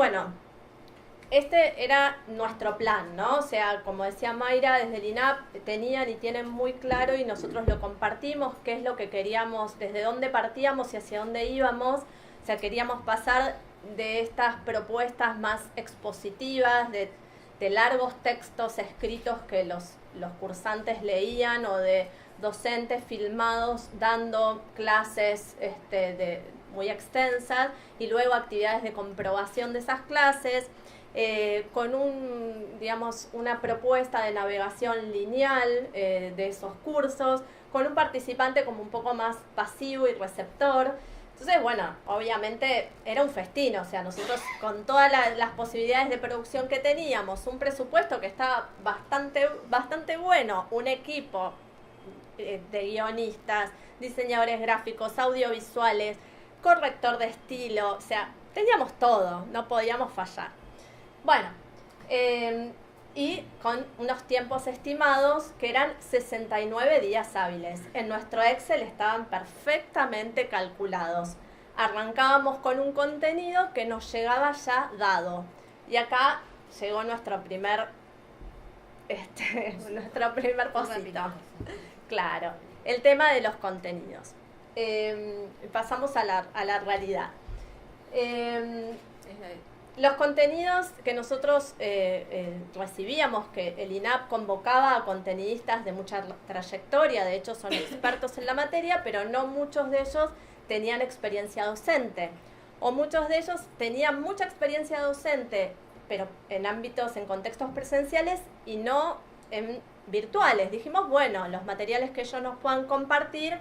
este era nuestro plan, ¿no? O sea, como decía Mayra, desde el INAP tenían y tienen muy claro, y nosotros lo compartimos, qué es lo que queríamos, desde dónde partíamos y hacia dónde íbamos. O sea, queríamos pasar de estas propuestas más expositivas, de largos textos escritos que los cursantes leían, o de docentes filmados dando clases muy extensas, y luego actividades de comprobación de esas clases. con una propuesta de navegación lineal de esos cursos, con un participante como un poco más pasivo y receptor. Entonces, bueno, obviamente era un festín, o sea, nosotros con todas las posibilidades de producción que teníamos, un presupuesto que estaba bastante bueno, un equipo de guionistas, diseñadores gráficos, audiovisuales, corrector de estilo, o sea, teníamos todo, no podíamos fallar. Bueno, y con unos tiempos estimados que eran 69 días hábiles. En nuestro Excel estaban perfectamente calculados. Arrancábamos con un contenido que nos llegaba ya dado. Y acá llegó nuestro primer cosito. Claro, el tema de los contenidos. Pasamos a la realidad. Los contenidos que nosotros recibíamos, que el INAP convocaba a contenidistas de mucha trayectoria, de hecho son expertos en la materia, pero no muchos de ellos tenían experiencia docente. O muchos de ellos tenían mucha experiencia docente, pero en contextos presenciales y no en virtuales. Dijimos, bueno, los materiales que ellos nos puedan compartir,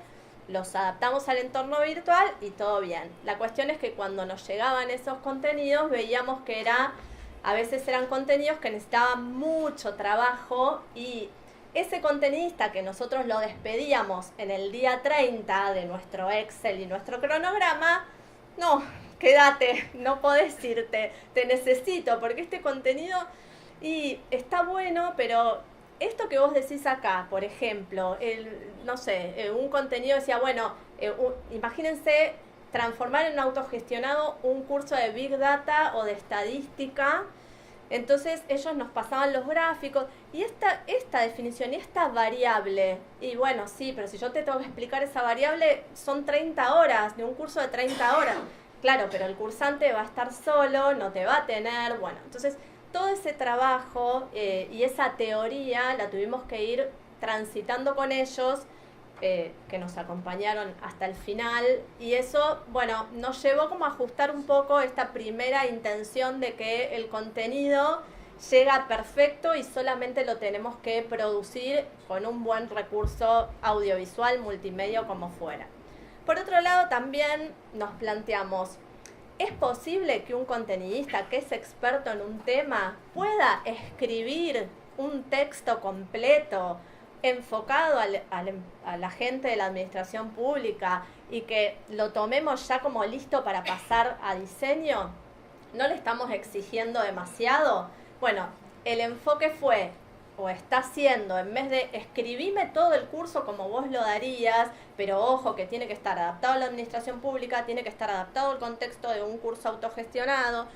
los adaptamos al entorno virtual y todo bien. La cuestión es que cuando nos llegaban esos contenidos veíamos que a veces eran contenidos que necesitaban mucho trabajo y ese contenidista que nosotros lo despedíamos en el día 30 de nuestro Excel y nuestro cronograma, no, quédate, no podés irte, te necesito porque este contenido y está bueno, pero esto que vos decís acá, por ejemplo, un contenido decía, bueno, imagínense transformar en autogestionado un curso de Big Data o de estadística. Entonces ellos nos pasaban los gráficos y esta definición y esta variable, y bueno, sí, pero si yo te tengo que explicar esa variable, son 30 horas, de un curso de 30 horas. Claro, pero el cursante va a estar solo, no te va a tener, bueno, entonces todo ese trabajo y esa teoría la tuvimos que ir transitando con ellos, que nos acompañaron hasta el final, y eso, bueno, nos llevó como a ajustar un poco esta primera intención de que el contenido llega perfecto y solamente lo tenemos que producir con un buen recurso audiovisual, multimedia o como fuera. Por otro lado, también nos planteamos, ¿es posible que un contenidista que es experto en un tema pueda escribir un texto completo enfocado a la gente de la administración pública y que lo tomemos ya como listo para pasar a diseño? ¿No le estamos exigiendo demasiado? Bueno, el enfoque fue, o está siendo, en vez de escribime todo el curso como vos lo darías, pero ojo que tiene que estar adaptado a la administración pública, tiene que estar adaptado al contexto de un curso autogestionado.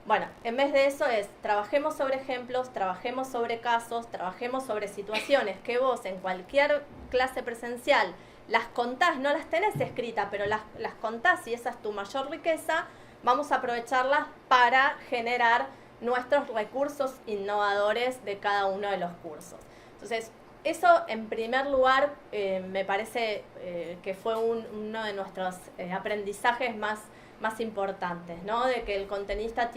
Bueno, en vez de eso trabajemos sobre ejemplos, trabajemos sobre casos, trabajemos sobre situaciones que vos en cualquier clase presencial las contás, no las tenés escritas, pero las contás y esa es tu mayor riqueza, vamos a aprovecharlas para generar nuestros recursos innovadores de cada uno de los cursos. Entonces, eso en primer lugar me parece que fue uno de nuestros aprendizajes más importantes, ¿no? De que el contenidista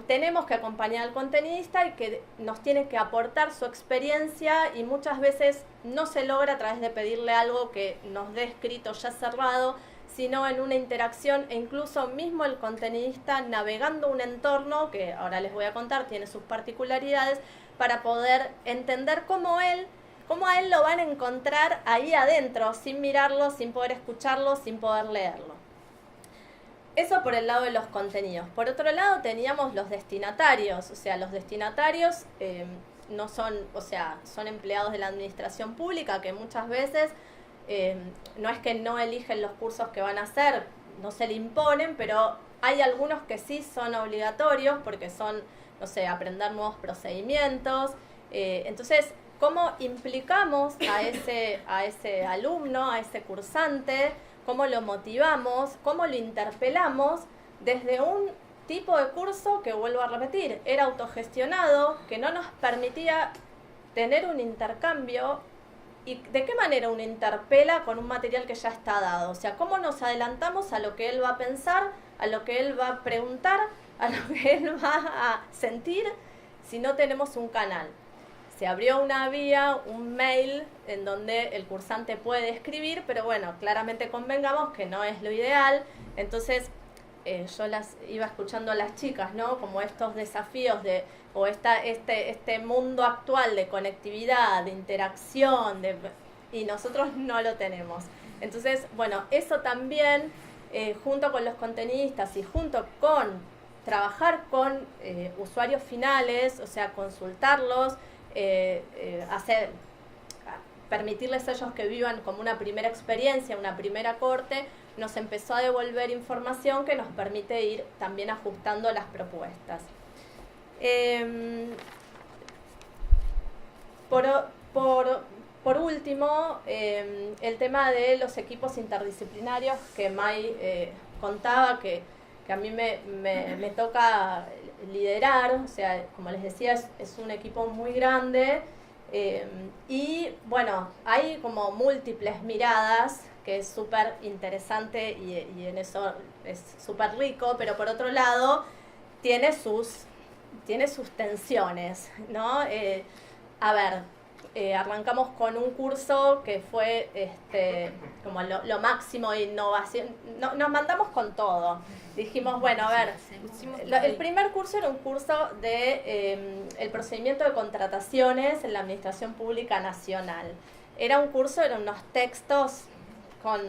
tenemos que acompañar al contenidista y que nos tiene que aportar su experiencia y muchas veces no se logra a través de pedirle algo que nos dé escrito ya cerrado, sino en una interacción e incluso mismo el contenidista navegando un entorno, que ahora les voy a contar, tiene sus particularidades, para poder entender cómo a él lo van a encontrar ahí adentro, sin mirarlo, sin poder escucharlo, sin poder leerlo. Eso por el lado de los contenidos. Por otro lado teníamos los destinatarios, o sea, los destinatarios no son, o sea, son empleados de la administración pública que muchas veces no es que no eligen los cursos que van a hacer, no se le imponen, pero hay algunos que sí son obligatorios porque son, no sé, aprender nuevos procedimientos. Entonces, ¿cómo implicamos a ese alumno, a ese cursante? ¿Cómo lo motivamos? ¿Cómo lo interpelamos desde un tipo de curso que, vuelvo a repetir, era autogestionado, que no nos permitía tener un intercambio? ¿Y de qué manera uno interpela con un material que ya está dado? O sea, ¿cómo nos adelantamos a lo que él va a pensar, a lo que él va a preguntar, a lo que él va a sentir si no tenemos un canal. Se abrió una vía, un mail, en donde el cursante puede escribir, pero bueno, claramente convengamos que no es lo ideal. Entonces, yo las iba escuchando a las chicas, ¿no? Como estos desafíos o este mundo actual de conectividad, de interacción, y nosotros no lo tenemos. Entonces, bueno, eso también, junto con los contenistas y junto con trabajar con usuarios finales, o sea, consultarlos, permitirles a ellos que vivan como una primera experiencia, una primera corte, nos empezó a devolver información que nos permite ir también ajustando las propuestas. Por último, el tema de los equipos interdisciplinarios que May contaba, que a mí me toca liderar. O sea, como les decía, es un equipo muy grande, y bueno, hay como múltiples miradas, que es súper interesante y en eso es súper rico, pero por otro lado tiene sus tensiones, ¿no? A ver, arrancamos con un curso que fue como lo máximo de innovación. Nos mandamos con todo. Dijimos, bueno, a ver, el primer curso era un curso de el procedimiento de contrataciones en la Administración Pública Nacional. Era un curso, eran unos textos con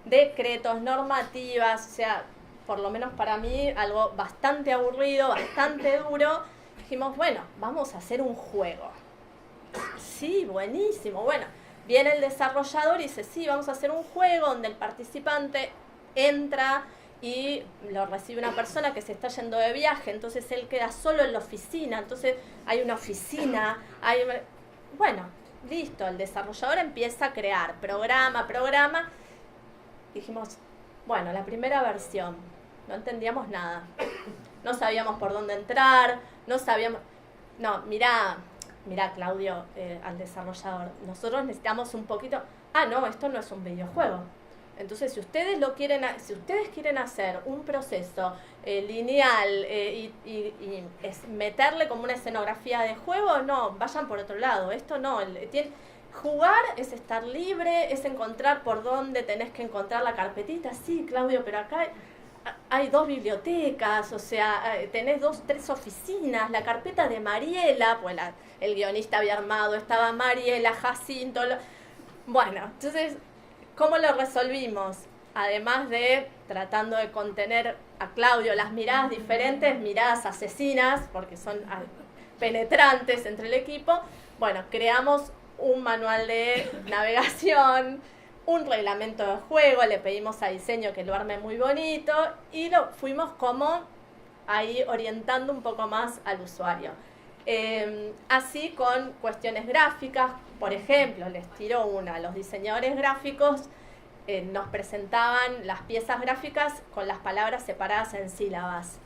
decretos, normativas, o sea, por lo menos para mí, algo bastante aburrido, bastante duro. Dijimos, bueno, vamos a hacer un juego. Sí, buenísimo. Bueno, viene el desarrollador y dice, sí, vamos a hacer un juego donde el participante entra y lo recibe una persona que se está yendo de viaje, entonces él queda solo en la oficina, entonces hay una oficina, bueno, listo, el desarrollador empieza a crear programa. Dijimos, bueno, la primera versión, no entendíamos nada, no sabíamos por dónde entrar, mirá Claudio, al desarrollador, nosotros necesitamos un poquito, no, esto no es un videojuego. Entonces, si ustedes quieren hacer un proceso lineal y meterle como una escenografía de juego, no, vayan por otro lado. Esto no. Jugar es estar libre, es encontrar por dónde tenés que encontrar la carpetita. Sí, Claudio, pero acá hay 2 bibliotecas, o sea, tenés 3 oficinas, la carpeta de Mariela, pues el guionista había armado, estaba Mariela, Jacinto. Bueno, entonces, ¿cómo lo resolvimos? Además de tratando de contener a Claudio, las miradas diferentes, miradas asesinas, porque son penetrantes entre el equipo, bueno, creamos un manual de navegación, un reglamento de juego, le pedimos a diseño que lo arme muy bonito y lo fuimos como ahí orientando un poco más al usuario. Así con cuestiones gráficas, por ejemplo, les tiro una, los diseñadores gráficos nos presentaban las piezas gráficas con las palabras separadas en sílabas.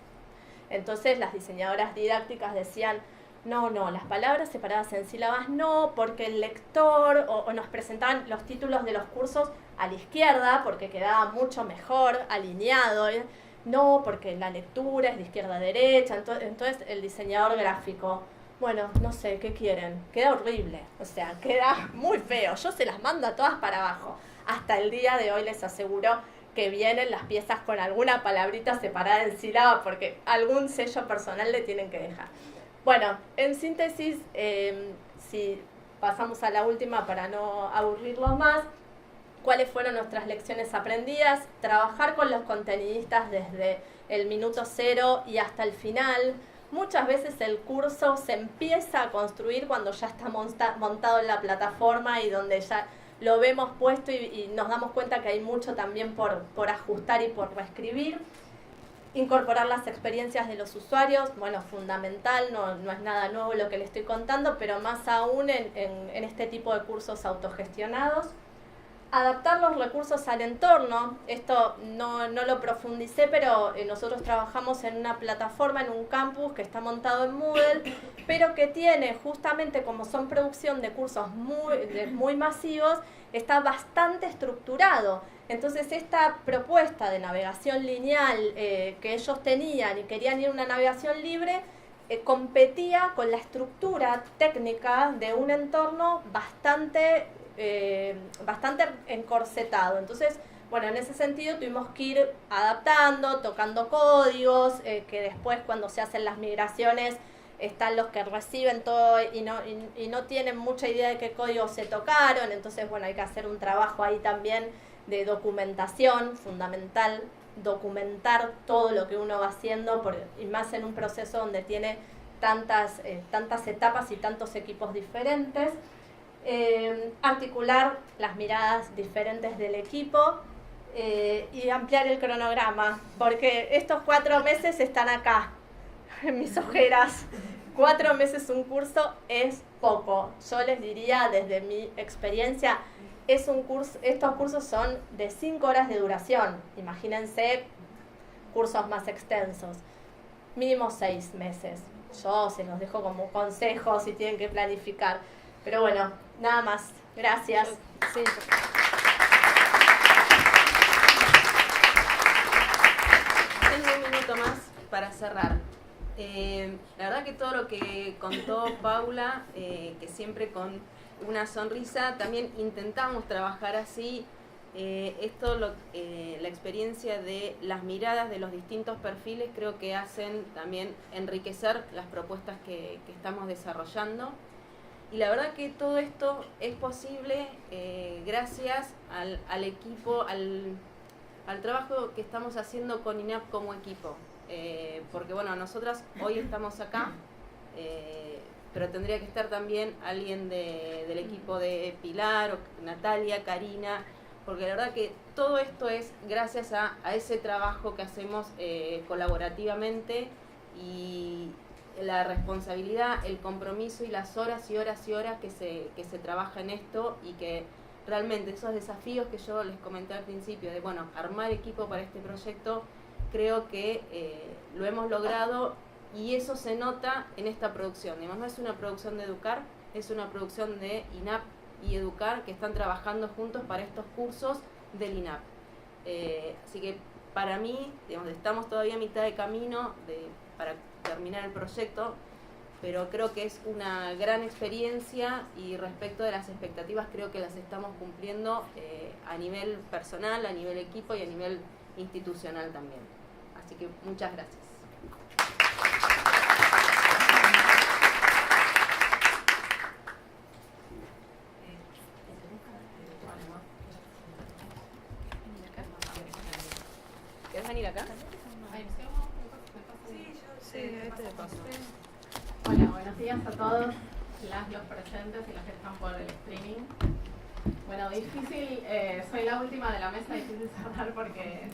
Entonces las diseñadoras didácticas decían, no, las palabras separadas en sílabas no, porque el lector, o nos presentaban los títulos de los cursos a la izquierda, porque quedaba mucho mejor alineado, no, porque la lectura es de izquierda a derecha, entonces el diseñador gráfico, bueno, no sé, ¿qué quieren? Queda horrible, o sea, queda muy feo, yo se las mando a todas para abajo. Hasta el día de hoy les aseguro que vienen las piezas con alguna palabrita separada en sílaba, porque algún sello personal le tienen que dejar. Bueno, en síntesis, si pasamos a la última para no aburrirlos más, ¿cuáles fueron nuestras lecciones aprendidas? Trabajar con los contenidistas desde el minuto 0 y hasta el final. Muchas veces el curso se empieza a construir cuando ya está montado en la plataforma y donde ya lo vemos puesto y nos damos cuenta que hay mucho también por ajustar y por reescribir. Incorporar las experiencias de los usuarios, bueno, fundamental, no es nada nuevo lo que le estoy contando, pero más aún en este tipo de cursos autogestionados. adaptar los recursos al entorno. Esto no lo profundicé, pero nosotros trabajamos en una plataforma, en un campus que está montado en Moodle, pero que tiene, justamente como son producción de cursos muy masivos, está bastante estructurado. Entonces esta propuesta de navegación lineal que ellos tenían y querían ir a una navegación libre, competía con la estructura técnica de un entorno bastante encorsetado. Entonces, bueno, en ese sentido tuvimos que ir adaptando, tocando códigos, que después cuando se hacen las migraciones están los que reciben todo y no tienen mucha idea de qué códigos se tocaron. Entonces, bueno, hay que hacer un trabajo ahí también de documentación, fundamental, documentar todo lo que uno va haciendo, y más en un proceso donde tiene tantas etapas y tantos equipos diferentes. Articular las miradas diferentes del equipo y ampliar el cronograma, porque estos 4 meses están acá, en mis ojeras. 4 meses un curso es poco. Yo les diría, desde mi experiencia, estos cursos son de 5 horas de duración. Imagínense cursos más extensos. Mínimo 6 meses. Yo se los dejo como consejo si tienen que planificar. Pero bueno, nada más. Gracias. Sí. Tengo un minuto más para cerrar. La verdad que todo lo que contó Paula, que siempre con una sonrisa, también intentamos trabajar así. La experiencia de las miradas de los distintos perfiles creo que hacen también enriquecer las propuestas que estamos desarrollando. Y la verdad que todo esto es posible gracias al equipo, al trabajo que estamos haciendo con INAP como equipo. Porque bueno, nosotras hoy estamos acá, pero tendría que estar también alguien del equipo de Pilar, o Natalia, Karina, porque la verdad que todo esto es gracias a ese trabajo que hacemos colaborativamente, y la responsabilidad, el compromiso y las horas y horas y horas que se trabaja en esto, y que realmente esos desafíos que yo les comenté al principio de armar equipo para este proyecto, creo que lo hemos logrado, y eso se nota en esta producción. Digamos, no es una producción de Educar, es una producción de INAP y Educar, que están trabajando juntos para estos cursos del INAP. Así que para mí, digamos, estamos todavía a mitad de camino para terminar el proyecto, pero creo que es una gran experiencia, y respecto de las expectativas creo que las estamos cumpliendo a nivel personal, a nivel equipo y a nivel institucional también. Así que muchas gracias. ¿Quieres venir acá? Hola, buenos días a todos, los presentes y los que están por el streaming. Bueno, difícil, soy la última de la mesa, difícil cerrar porque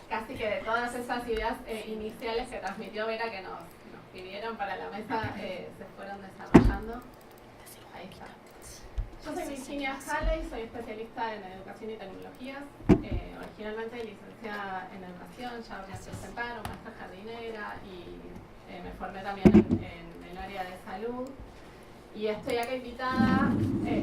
casi que de todas esas ideas iniciales que transmitió Vera, que nos pidieron para la mesa, se fueron desarrollando. Ahí está. Yo soy Virginia Halley, soy especialista en educación y tecnologías, originalmente licenciada en educación, ya me presentaron, maestra jardinera, y me formé también en el área de salud. Y estoy acá invitada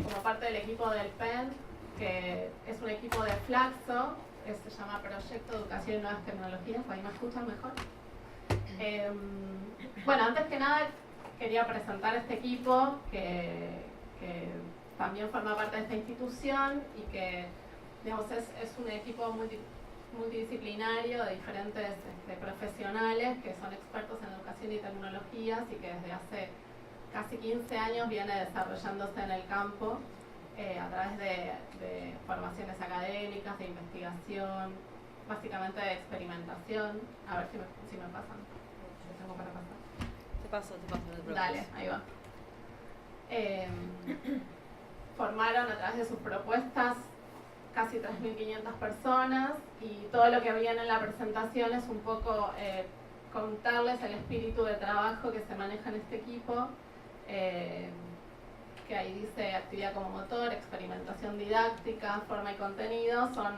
como parte del equipo del PEN, que es un equipo de Flaxo, se llama Proyecto Educación y Nuevas Tecnologías. ¿Ahí me escuchan mejor? Bueno, antes que nada quería presentar este equipo que también forma parte de esta institución, y que digamos, es un equipo multidisciplinario de diferentes profesionales que son expertos en educación y tecnologías, y que desde hace casi 15 años viene desarrollándose en el campo a través de formaciones académicas, de investigación, básicamente de experimentación. A ver si me pasan. ¿Qué tengo para pasar? Te paso. No te preocupes. Dale, ahí va. Formaron a través de sus propuestas casi 3.500 personas, y todo lo que viene en la presentación es un poco contarles el espíritu de trabajo que se maneja en este equipo, que hay dice actividad como motor, experimentación didáctica, forma y contenido, son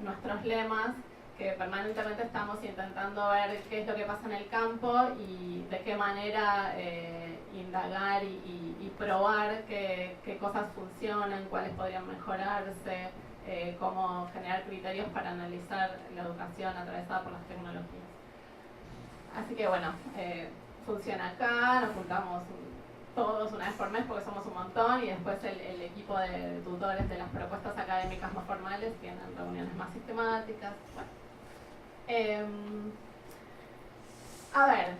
nuestros lemas que permanentemente estamos intentando ver qué es lo que pasa en el campo y de qué manera indagar y probar qué cosas funcionan, cuáles podrían mejorarse, cómo generar criterios para analizar la educación atravesada por las tecnologías. Así que bueno, funciona acá, nos juntamos todos una vez por mes porque somos un montón y después el equipo de tutores de las propuestas académicas más formales tienen reuniones más sistemáticas. Bueno. A ver,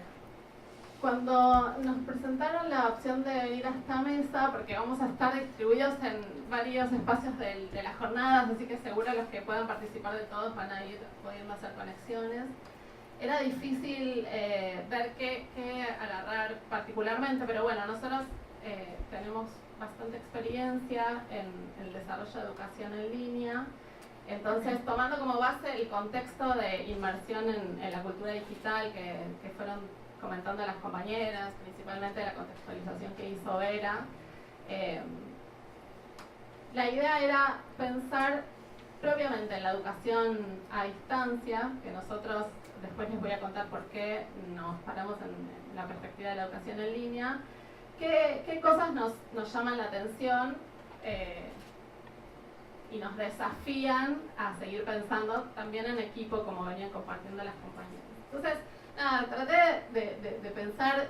cuando nos presentaron la opción de venir a esta mesa, porque vamos a estar distribuidos en varios espacios de las jornadas, así que seguro los que puedan participar de todos van a ir pudiendo hacer conexiones. Era difícil ver qué agarrar particularmente, pero bueno, nosotros tenemos bastante experiencia en el desarrollo de educación en línea. Entonces, tomando como base el contexto de inmersión en la cultura digital que fueron comentando las compañeras, principalmente la contextualización que hizo Vera, la idea era pensar propiamente en la educación a distancia, que nosotros después les voy a contar por qué nos paramos en la perspectiva de la educación en línea, qué cosas nos llaman la atención y nos desafían a seguir pensando también en equipo, como venían compartiendo las compañeras. Entonces, nada, traté de pensar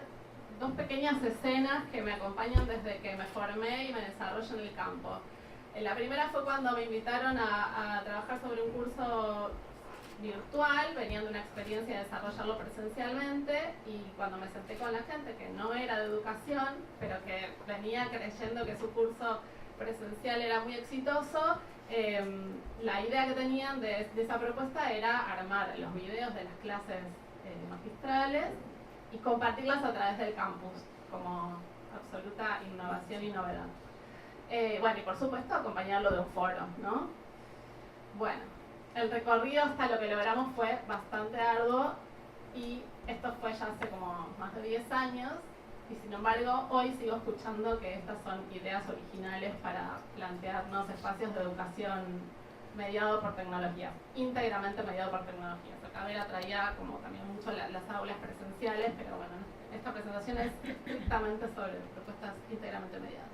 dos pequeñas escenas que me acompañan desde que me formé y me desarrollo en el campo. La primera fue cuando me invitaron a trabajar sobre un curso virtual, venían de una experiencia de desarrollarlo presencialmente, y cuando me senté con la gente que no era de educación, pero que venía creyendo que su curso presencial era muy exitoso, la idea que tenían de esa propuesta era armar los videos de las clases magistrales y compartirlas a través del campus, como absoluta innovación y novedad. Bueno, y por supuesto acompañarlo de un foro, ¿no? Bueno, el recorrido hasta lo que logramos fue bastante arduo y esto fue ya hace como más de 10 años y sin embargo hoy sigo escuchando que estas son ideas originales para plantearnos espacios de educación mediado por tecnología, íntegramente mediado por tecnología. Acá Vera traía como también mucho las aulas presenciales, pero bueno, esta presentación es estrictamente sobre propuestas íntegramente mediadas.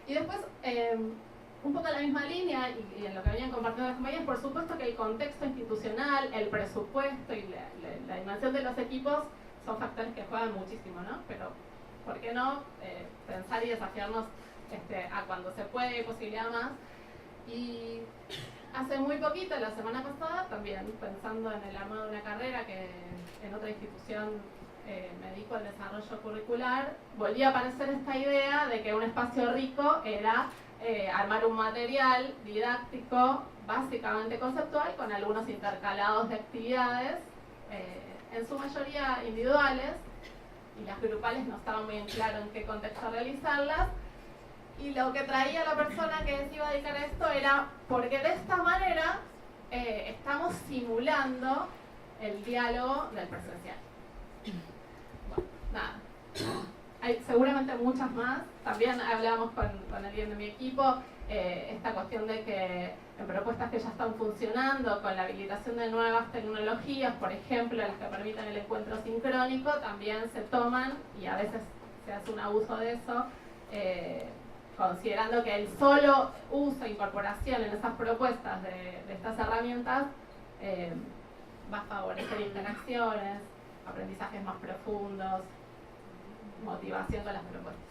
Y después, un poco en la misma línea, y en lo que venían compartiendo las compañías, por supuesto que el contexto institucional, el presupuesto y la dimensión de los equipos son factores que juegan muchísimo, ¿no? Pero, ¿por qué no pensar y desafiarnos a cuando se puede, hay posibilidad más? Y hace muy poquito, la semana pasada, también pensando en el armado de una carrera que en otra institución me dedico al desarrollo curricular, volví a aparecer esta idea de que un espacio rico era armar un material didáctico básicamente conceptual con algunos intercalados de actividades, en su mayoría individuales, y las grupales no estaban muy en claro en qué contexto realizarlas, y lo que traía la persona que se iba a dedicar a esto era porque de esta manera estamos simulando el diálogo del presencial. Bueno, nada. Hay seguramente muchas más. También hablábamos con alguien de mi equipo esta cuestión de que en propuestas que ya están funcionando, con la habilitación de nuevas tecnologías, por ejemplo, las que permiten el encuentro sincrónico, también se toman, y a veces se hace un abuso de eso, considerando que el solo uso e incorporación en esas propuestas de estas herramientas va a favorecer interacciones, aprendizajes más profundos, motivación con las propuestas.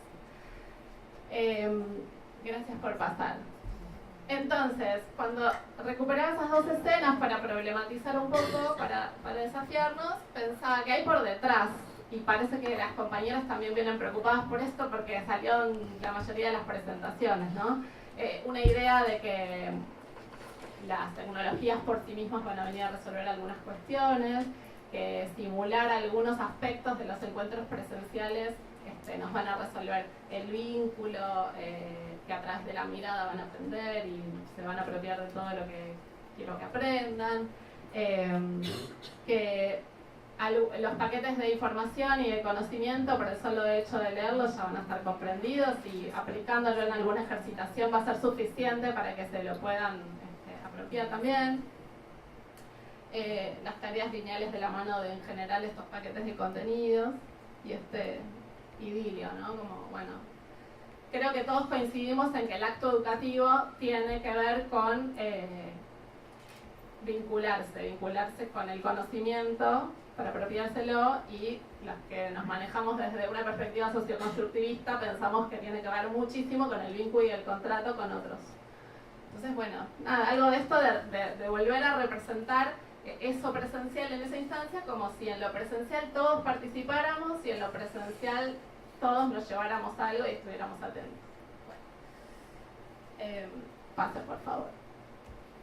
Gracias por pasar. Entonces, cuando recuperaba esas dos escenas para problematizar un poco, para desafiarnos, pensaba que hay por detrás, y parece que las compañeras también vienen preocupadas por esto porque salió en la mayoría de las presentaciones, ¿no? Una idea de que las tecnologías por sí mismas van a venir a resolver algunas cuestiones, que estimular algunos aspectos de los encuentros presenciales nos van a resolver el vínculo, que a través de la mirada van a aprender y se van a apropiar de todo lo que quiero que aprendan, que los paquetes de información y de conocimiento, por el solo hecho de leerlos, ya van a estar comprendidos y aplicándolo en alguna ejercitación va a ser suficiente para que se lo puedan apropiar también. Las tareas lineales de la mano de, en general, estos paquetes de contenidos y este idilio, ¿no? Como, bueno, creo que todos coincidimos en que el acto educativo tiene que ver con vincularse con el conocimiento para apropiárselo, y los que nos manejamos desde una perspectiva socioconstructivista pensamos que tiene que ver muchísimo con el vínculo y el contrato con otros. Entonces, bueno, nada, algo de esto de volver a representar eso presencial en esa instancia, como si en lo presencial todos participáramos y en lo presencial todos nos lleváramos algo y estuviéramos atentos. Bueno, pase por favor.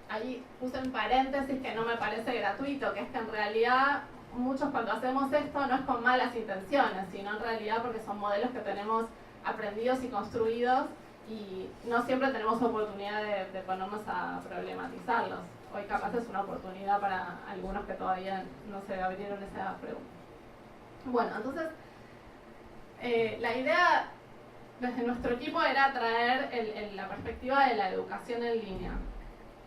Ahí puse en paréntesis que no me parece gratuito, que es que en realidad muchos cuando hacemos esto no es con malas intenciones, sino en realidad porque son modelos que tenemos aprendidos y construidos y no siempre tenemos oportunidad de ponernos a problematizarlos. Hoy capaz es una oportunidad para algunos que todavía no se abrieron esa pregunta. Bueno, entonces la idea desde nuestro equipo era traer la perspectiva de la educación en línea.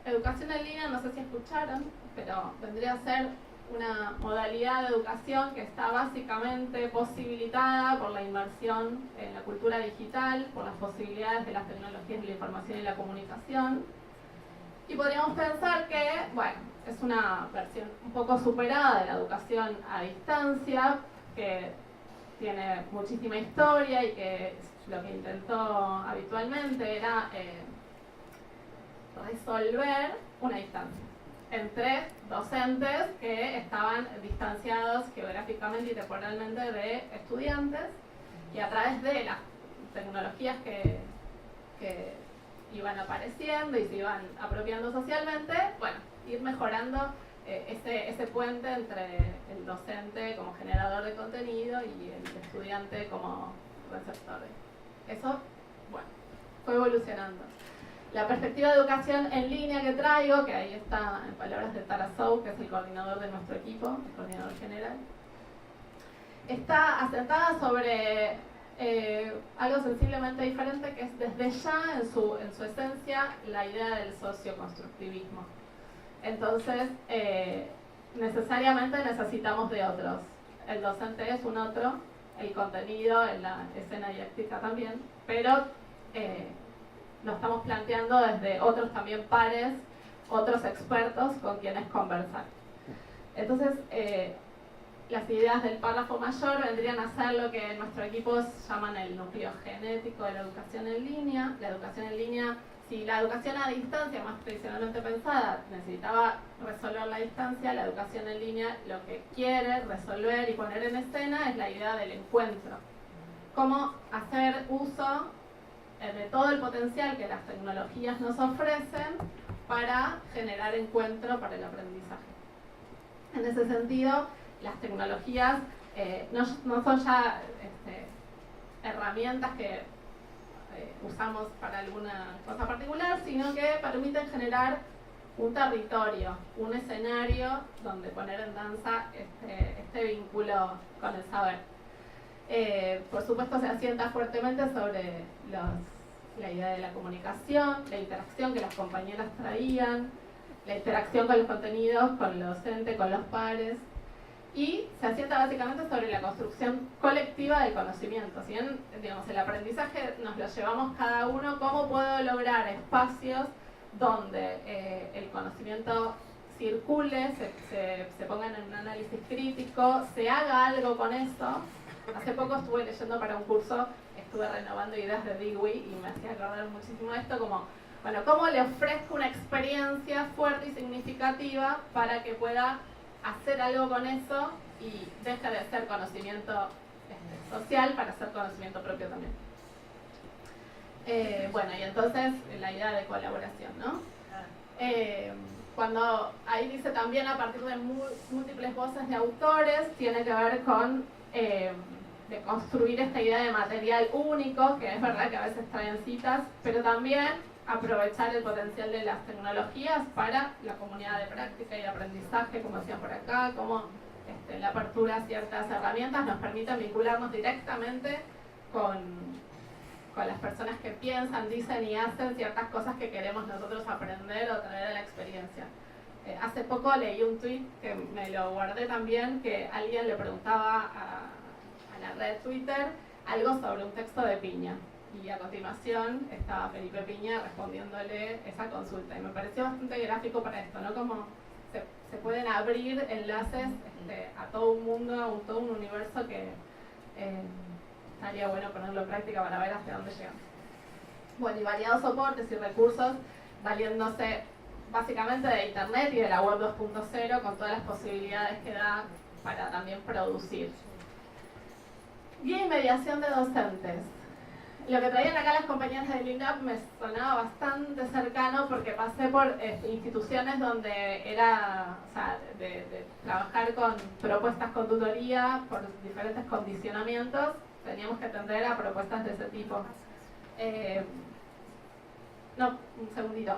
Educación en línea, no sé si escucharon, pero vendría a ser una modalidad de educación que está básicamente posibilitada por la inmersión en la cultura digital, por las posibilidades de las tecnologías de la información y la comunicación. Y podríamos pensar que, bueno, es una versión un poco superada de la educación a distancia, que tiene muchísima historia y que lo que intentó habitualmente era resolver una distancia entre docentes que estaban distanciados geográficamente y temporalmente de estudiantes, y a través de las tecnologías que iban apareciendo y se iban apropiando socialmente, bueno, ir mejorando ese puente entre el docente como generador de contenido y el estudiante como receptor. Eso, bueno, fue evolucionando. La perspectiva de educación en línea que traigo, que ahí está en palabras de Tarasou, que es el coordinador de nuestro equipo, el coordinador general, está asentada sobre algo sensiblemente diferente, que es desde ya en su esencia la idea del socioconstructivismo. Entonces, necesariamente necesitamos de otros. El docente es un otro, el contenido en la escena didáctica también, pero lo estamos planteando desde otros también pares, otros expertos con quienes conversar. Entonces, las ideas del párrafo mayor vendrían a ser lo que nuestro equipo llaman el núcleo genético de la educación en línea. La educación en línea, si la educación a distancia, más tradicionalmente pensada, necesitaba resolver la distancia, la educación en línea lo que quiere resolver y poner en escena es la idea del encuentro. Cómo hacer uso de todo el potencial que las tecnologías nos ofrecen para generar encuentro para el aprendizaje. En ese sentido, las tecnologías no son ya herramientas que usamos para alguna cosa particular, sino que permiten generar un territorio, un escenario donde poner en danza este vínculo con el saber. Por supuesto se asienta fuertemente sobre la idea de la comunicación, la interacción que las compañeras traían, la interacción con los contenidos, con el docente, con los pares, y se asienta básicamente sobre la construcción colectiva del conocimiento. Si bien, digamos, el aprendizaje nos lo llevamos cada uno, ¿cómo puedo lograr espacios donde el conocimiento circule, se pongan en un análisis crítico, se haga algo con eso? Hace poco estuve leyendo para un curso, estuve renovando ideas de Dewey y me hacía acordar muchísimo de esto, como, bueno, ¿cómo le ofrezco una experiencia fuerte y significativa para que pueda hacer algo con eso y deje de ser conocimiento social para ser conocimiento propio también? Bueno, y entonces la idea de colaboración, ¿no? Cuando ahí dice también a partir de múltiples voces de autores, tiene que ver con de construir esta idea de material único, que es verdad que a veces traen citas, pero también aprovechar el potencial de las tecnologías para la comunidad de práctica y de aprendizaje, como decían por acá, cómo la apertura a ciertas herramientas nos permiten vincularnos directamente con las personas que piensan, dicen y hacen ciertas cosas que queremos nosotros aprender o traer a la experiencia. Hace poco leí un tweet que me lo guardé también, que alguien le preguntaba a la red Twitter algo sobre un texto de Piña. Y a continuación estaba Felipe Piña respondiéndole esa consulta. Y me pareció bastante gráfico para esto, ¿no? Como se pueden abrir enlaces a todo un mundo, a todo un universo que estaría bueno ponerlo en práctica para ver hacia dónde llegamos. Bueno, y variados soportes y recursos valiéndose básicamente de Internet y de la web 2.0 con todas las posibilidades que da para también producir. Guía y mediación de docentes. Lo que traían acá las compañeras de LeanUp me sonaba bastante cercano porque pasé por instituciones donde era, o sea, de trabajar con propuestas con tutoría por diferentes condicionamientos, teníamos que atender a propuestas de ese tipo. Un segundito.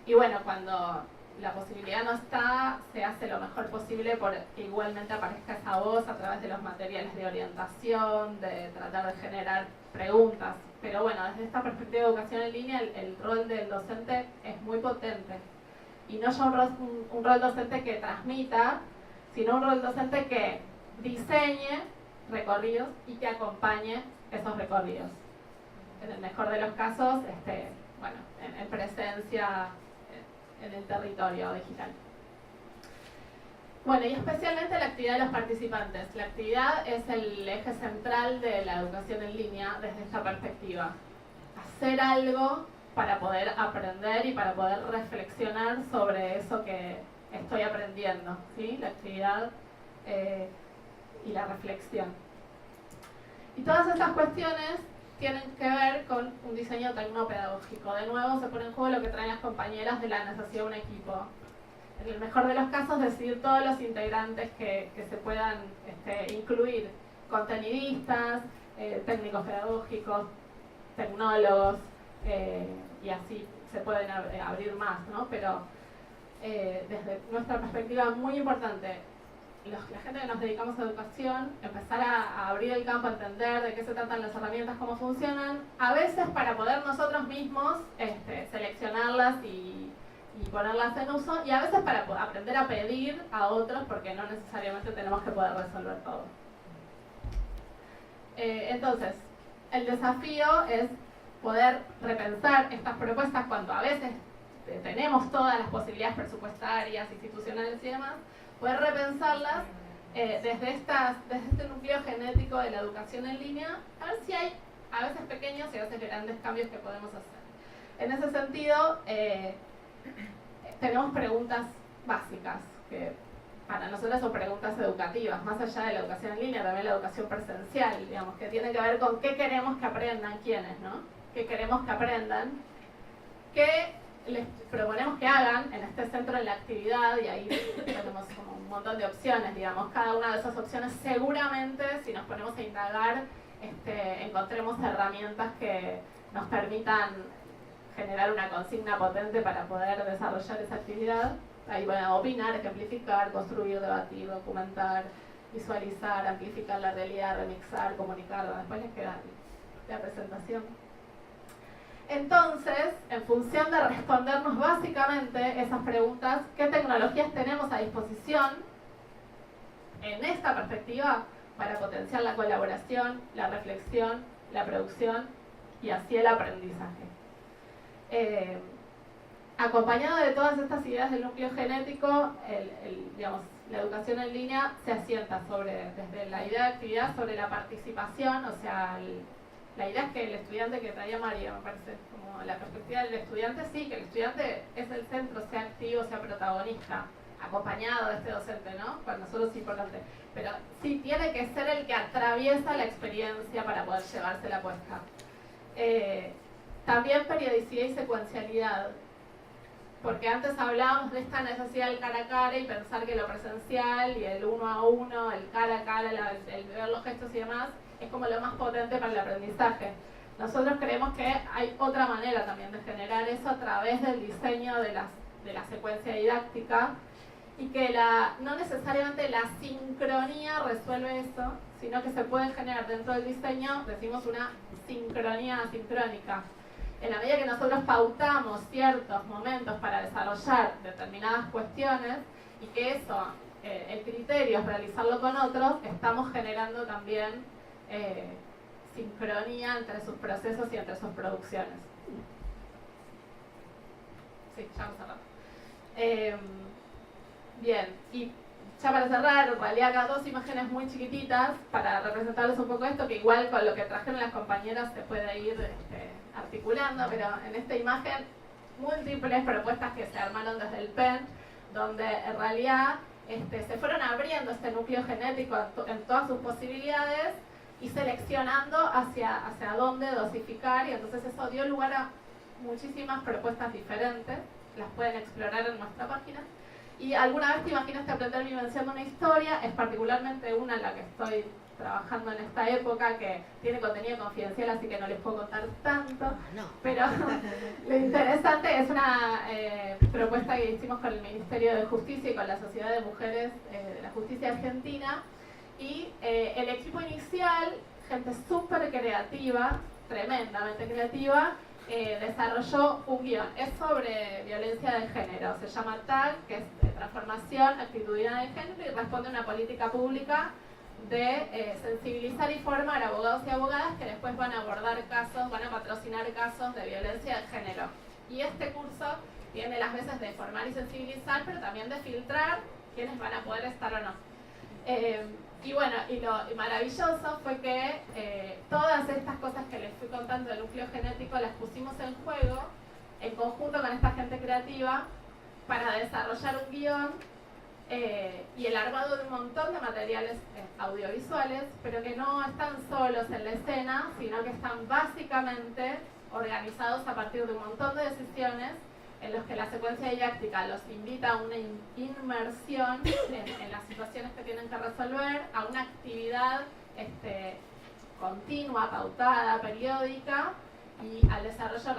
Y bueno, cuando la posibilidad no está, se hace lo mejor posible por que igualmente aparezca esa voz a través de los materiales de orientación, de tratar de generar preguntas. Pero bueno, desde esta perspectiva de educación en línea, el rol del docente es muy potente. Y no ya un rol docente que transmita, sino un rol docente que diseñe recorridos y que acompañe esos recorridos. En el mejor de los casos, bueno, en presencia en el territorio digital. Bueno, y especialmente la actividad de los participantes. La actividad es el eje central de la educación en línea desde esta perspectiva. Hacer algo para poder aprender y para poder reflexionar sobre eso que estoy aprendiendo, ¿sí? La actividad y la reflexión. Y todas estas cuestiones tienen que ver con un diseño tecnopedagógico. De nuevo se pone en juego lo que traen las compañeras de la necesidad de un equipo. En el mejor de los casos, decidir todos los integrantes que se puedan incluir, contenidistas, técnicos pedagógicos, tecnólogos, y así se pueden abrir más, ¿no? Pero desde nuestra perspectiva, muy importante, la gente que nos dedicamos a educación, empezar a abrir el campo, a entender de qué se tratan las herramientas, cómo funcionan, a veces para poder nosotros mismos seleccionarlas y ponerlas en uso, y a veces para aprender a pedir a otros, porque no necesariamente tenemos que poder resolver todo. Entonces, el desafío es poder repensar estas propuestas cuando a veces tenemos todas las posibilidades presupuestarias, institucionales y demás, poder repensarlas desde este núcleo genético de la educación en línea, a ver si hay a veces pequeños y a veces grandes cambios que podemos hacer. En ese sentido, tenemos preguntas básicas, que para nosotros son preguntas educativas, más allá de la educación en línea, también la educación presencial, digamos, que tiene que ver con qué queremos que aprendan quiénes, ¿no? ¿Qué queremos que aprendan? ¿Qué les proponemos que hagan en este centro de la actividad? Y ahí tenemos como un montón de opciones, digamos. Cada una de esas opciones seguramente, si nos ponemos a indagar, encontremos herramientas que nos permitan generar una consigna potente para poder desarrollar esa actividad. Ahí van a opinar, ejemplificar, construir, debatir, documentar, visualizar, amplificar la realidad, remixar, comunicar. Después les queda la presentación. Entonces, en función de respondernos básicamente esas preguntas, ¿qué tecnologías tenemos a disposición en esta perspectiva para potenciar la colaboración, la reflexión, la producción y así el aprendizaje? Acompañado de todas estas ideas del núcleo genético, digamos, la educación en línea se asienta desde la idea de actividad sobre la participación, o sea, la idea es que el estudiante que traía María, me parece, como la perspectiva del estudiante, sí, que el estudiante es el centro, sea activo, sea protagonista, acompañado de este docente, ¿no? Para nosotros es importante. Pero sí tiene que ser el que atraviesa la experiencia para poder llevarse la puesta. También periodicidad y secuencialidad. Porque antes hablábamos de esta necesidad del cara a cara y pensar que lo presencial y el uno a uno, el cara a cara, el ver los gestos y demás, es como lo más potente para el aprendizaje. Nosotros creemos que hay otra manera también de generar eso a través del diseño de la secuencia didáctica y que no necesariamente la sincronía resuelve eso, sino que se puede generar dentro del diseño, decimos, una sincronía asincrónica. En la medida que nosotros pautamos ciertos momentos para desarrollar determinadas cuestiones y que eso, el criterio es realizarlo con otros, estamos generando también sincronía entre sus procesos y entre sus producciones. Sí, ya vamos cerrando. Bien, y ya para cerrar, en realidad acá dos imágenes muy chiquititas para representarles un poco esto, que igual con lo que trajeron las compañeras se puede ir articulando, pero en esta imagen múltiples propuestas que se armaron desde el PEN, donde en realidad se fueron abriendo este núcleo genético en todas sus posibilidades y seleccionando hacia dónde dosificar, y entonces eso dio lugar a muchísimas propuestas diferentes, las pueden explorar en nuestra página. Y alguna vez te imaginaste aprender vivenciando una historia, es particularmente una en la que estoy trabajando en esta época, que tiene contenido confidencial, así que no les puedo contar tanto, pero lo interesante es una propuesta que hicimos con el Ministerio de Justicia y con la Sociedad de Mujeres de la Justicia Argentina, y el equipo inicial, gente súper creativa, tremendamente creativa, desarrolló un guión. Es sobre violencia de género, se llama TAG, que es de transformación actitudinal de género, y responde a una política pública de sensibilizar y formar a abogados y abogadas que después van a abordar casos, van a patrocinar casos de violencia de género. Y este curso tiene las veces de formar y sensibilizar, pero también de filtrar quiénes van a poder estar o no. Y bueno, y lo maravilloso fue que todas estas cosas que les fui contando del núcleo genético las pusimos en juego en conjunto con esta gente creativa para desarrollar un guión y el armado de un montón de materiales audiovisuales, pero que no están solos en la escena, sino que están básicamente organizados a partir de un montón de decisiones en los que la secuencia didáctica los invita a una inmersión en las situaciones que tienen que resolver, a una actividad continua, pautada, periódica, y al desarrollo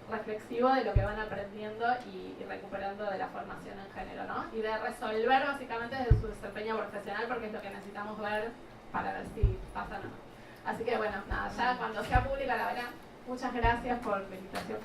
reflexivo de lo que van aprendiendo y recuperando de la formación en género, ¿no? Y de resolver básicamente desde su desempeño profesional, porque es lo que necesitamos ver para ver si pasa o no. Así que bueno, nada, ya cuando sea pública la verán. Muchas gracias por la invitación.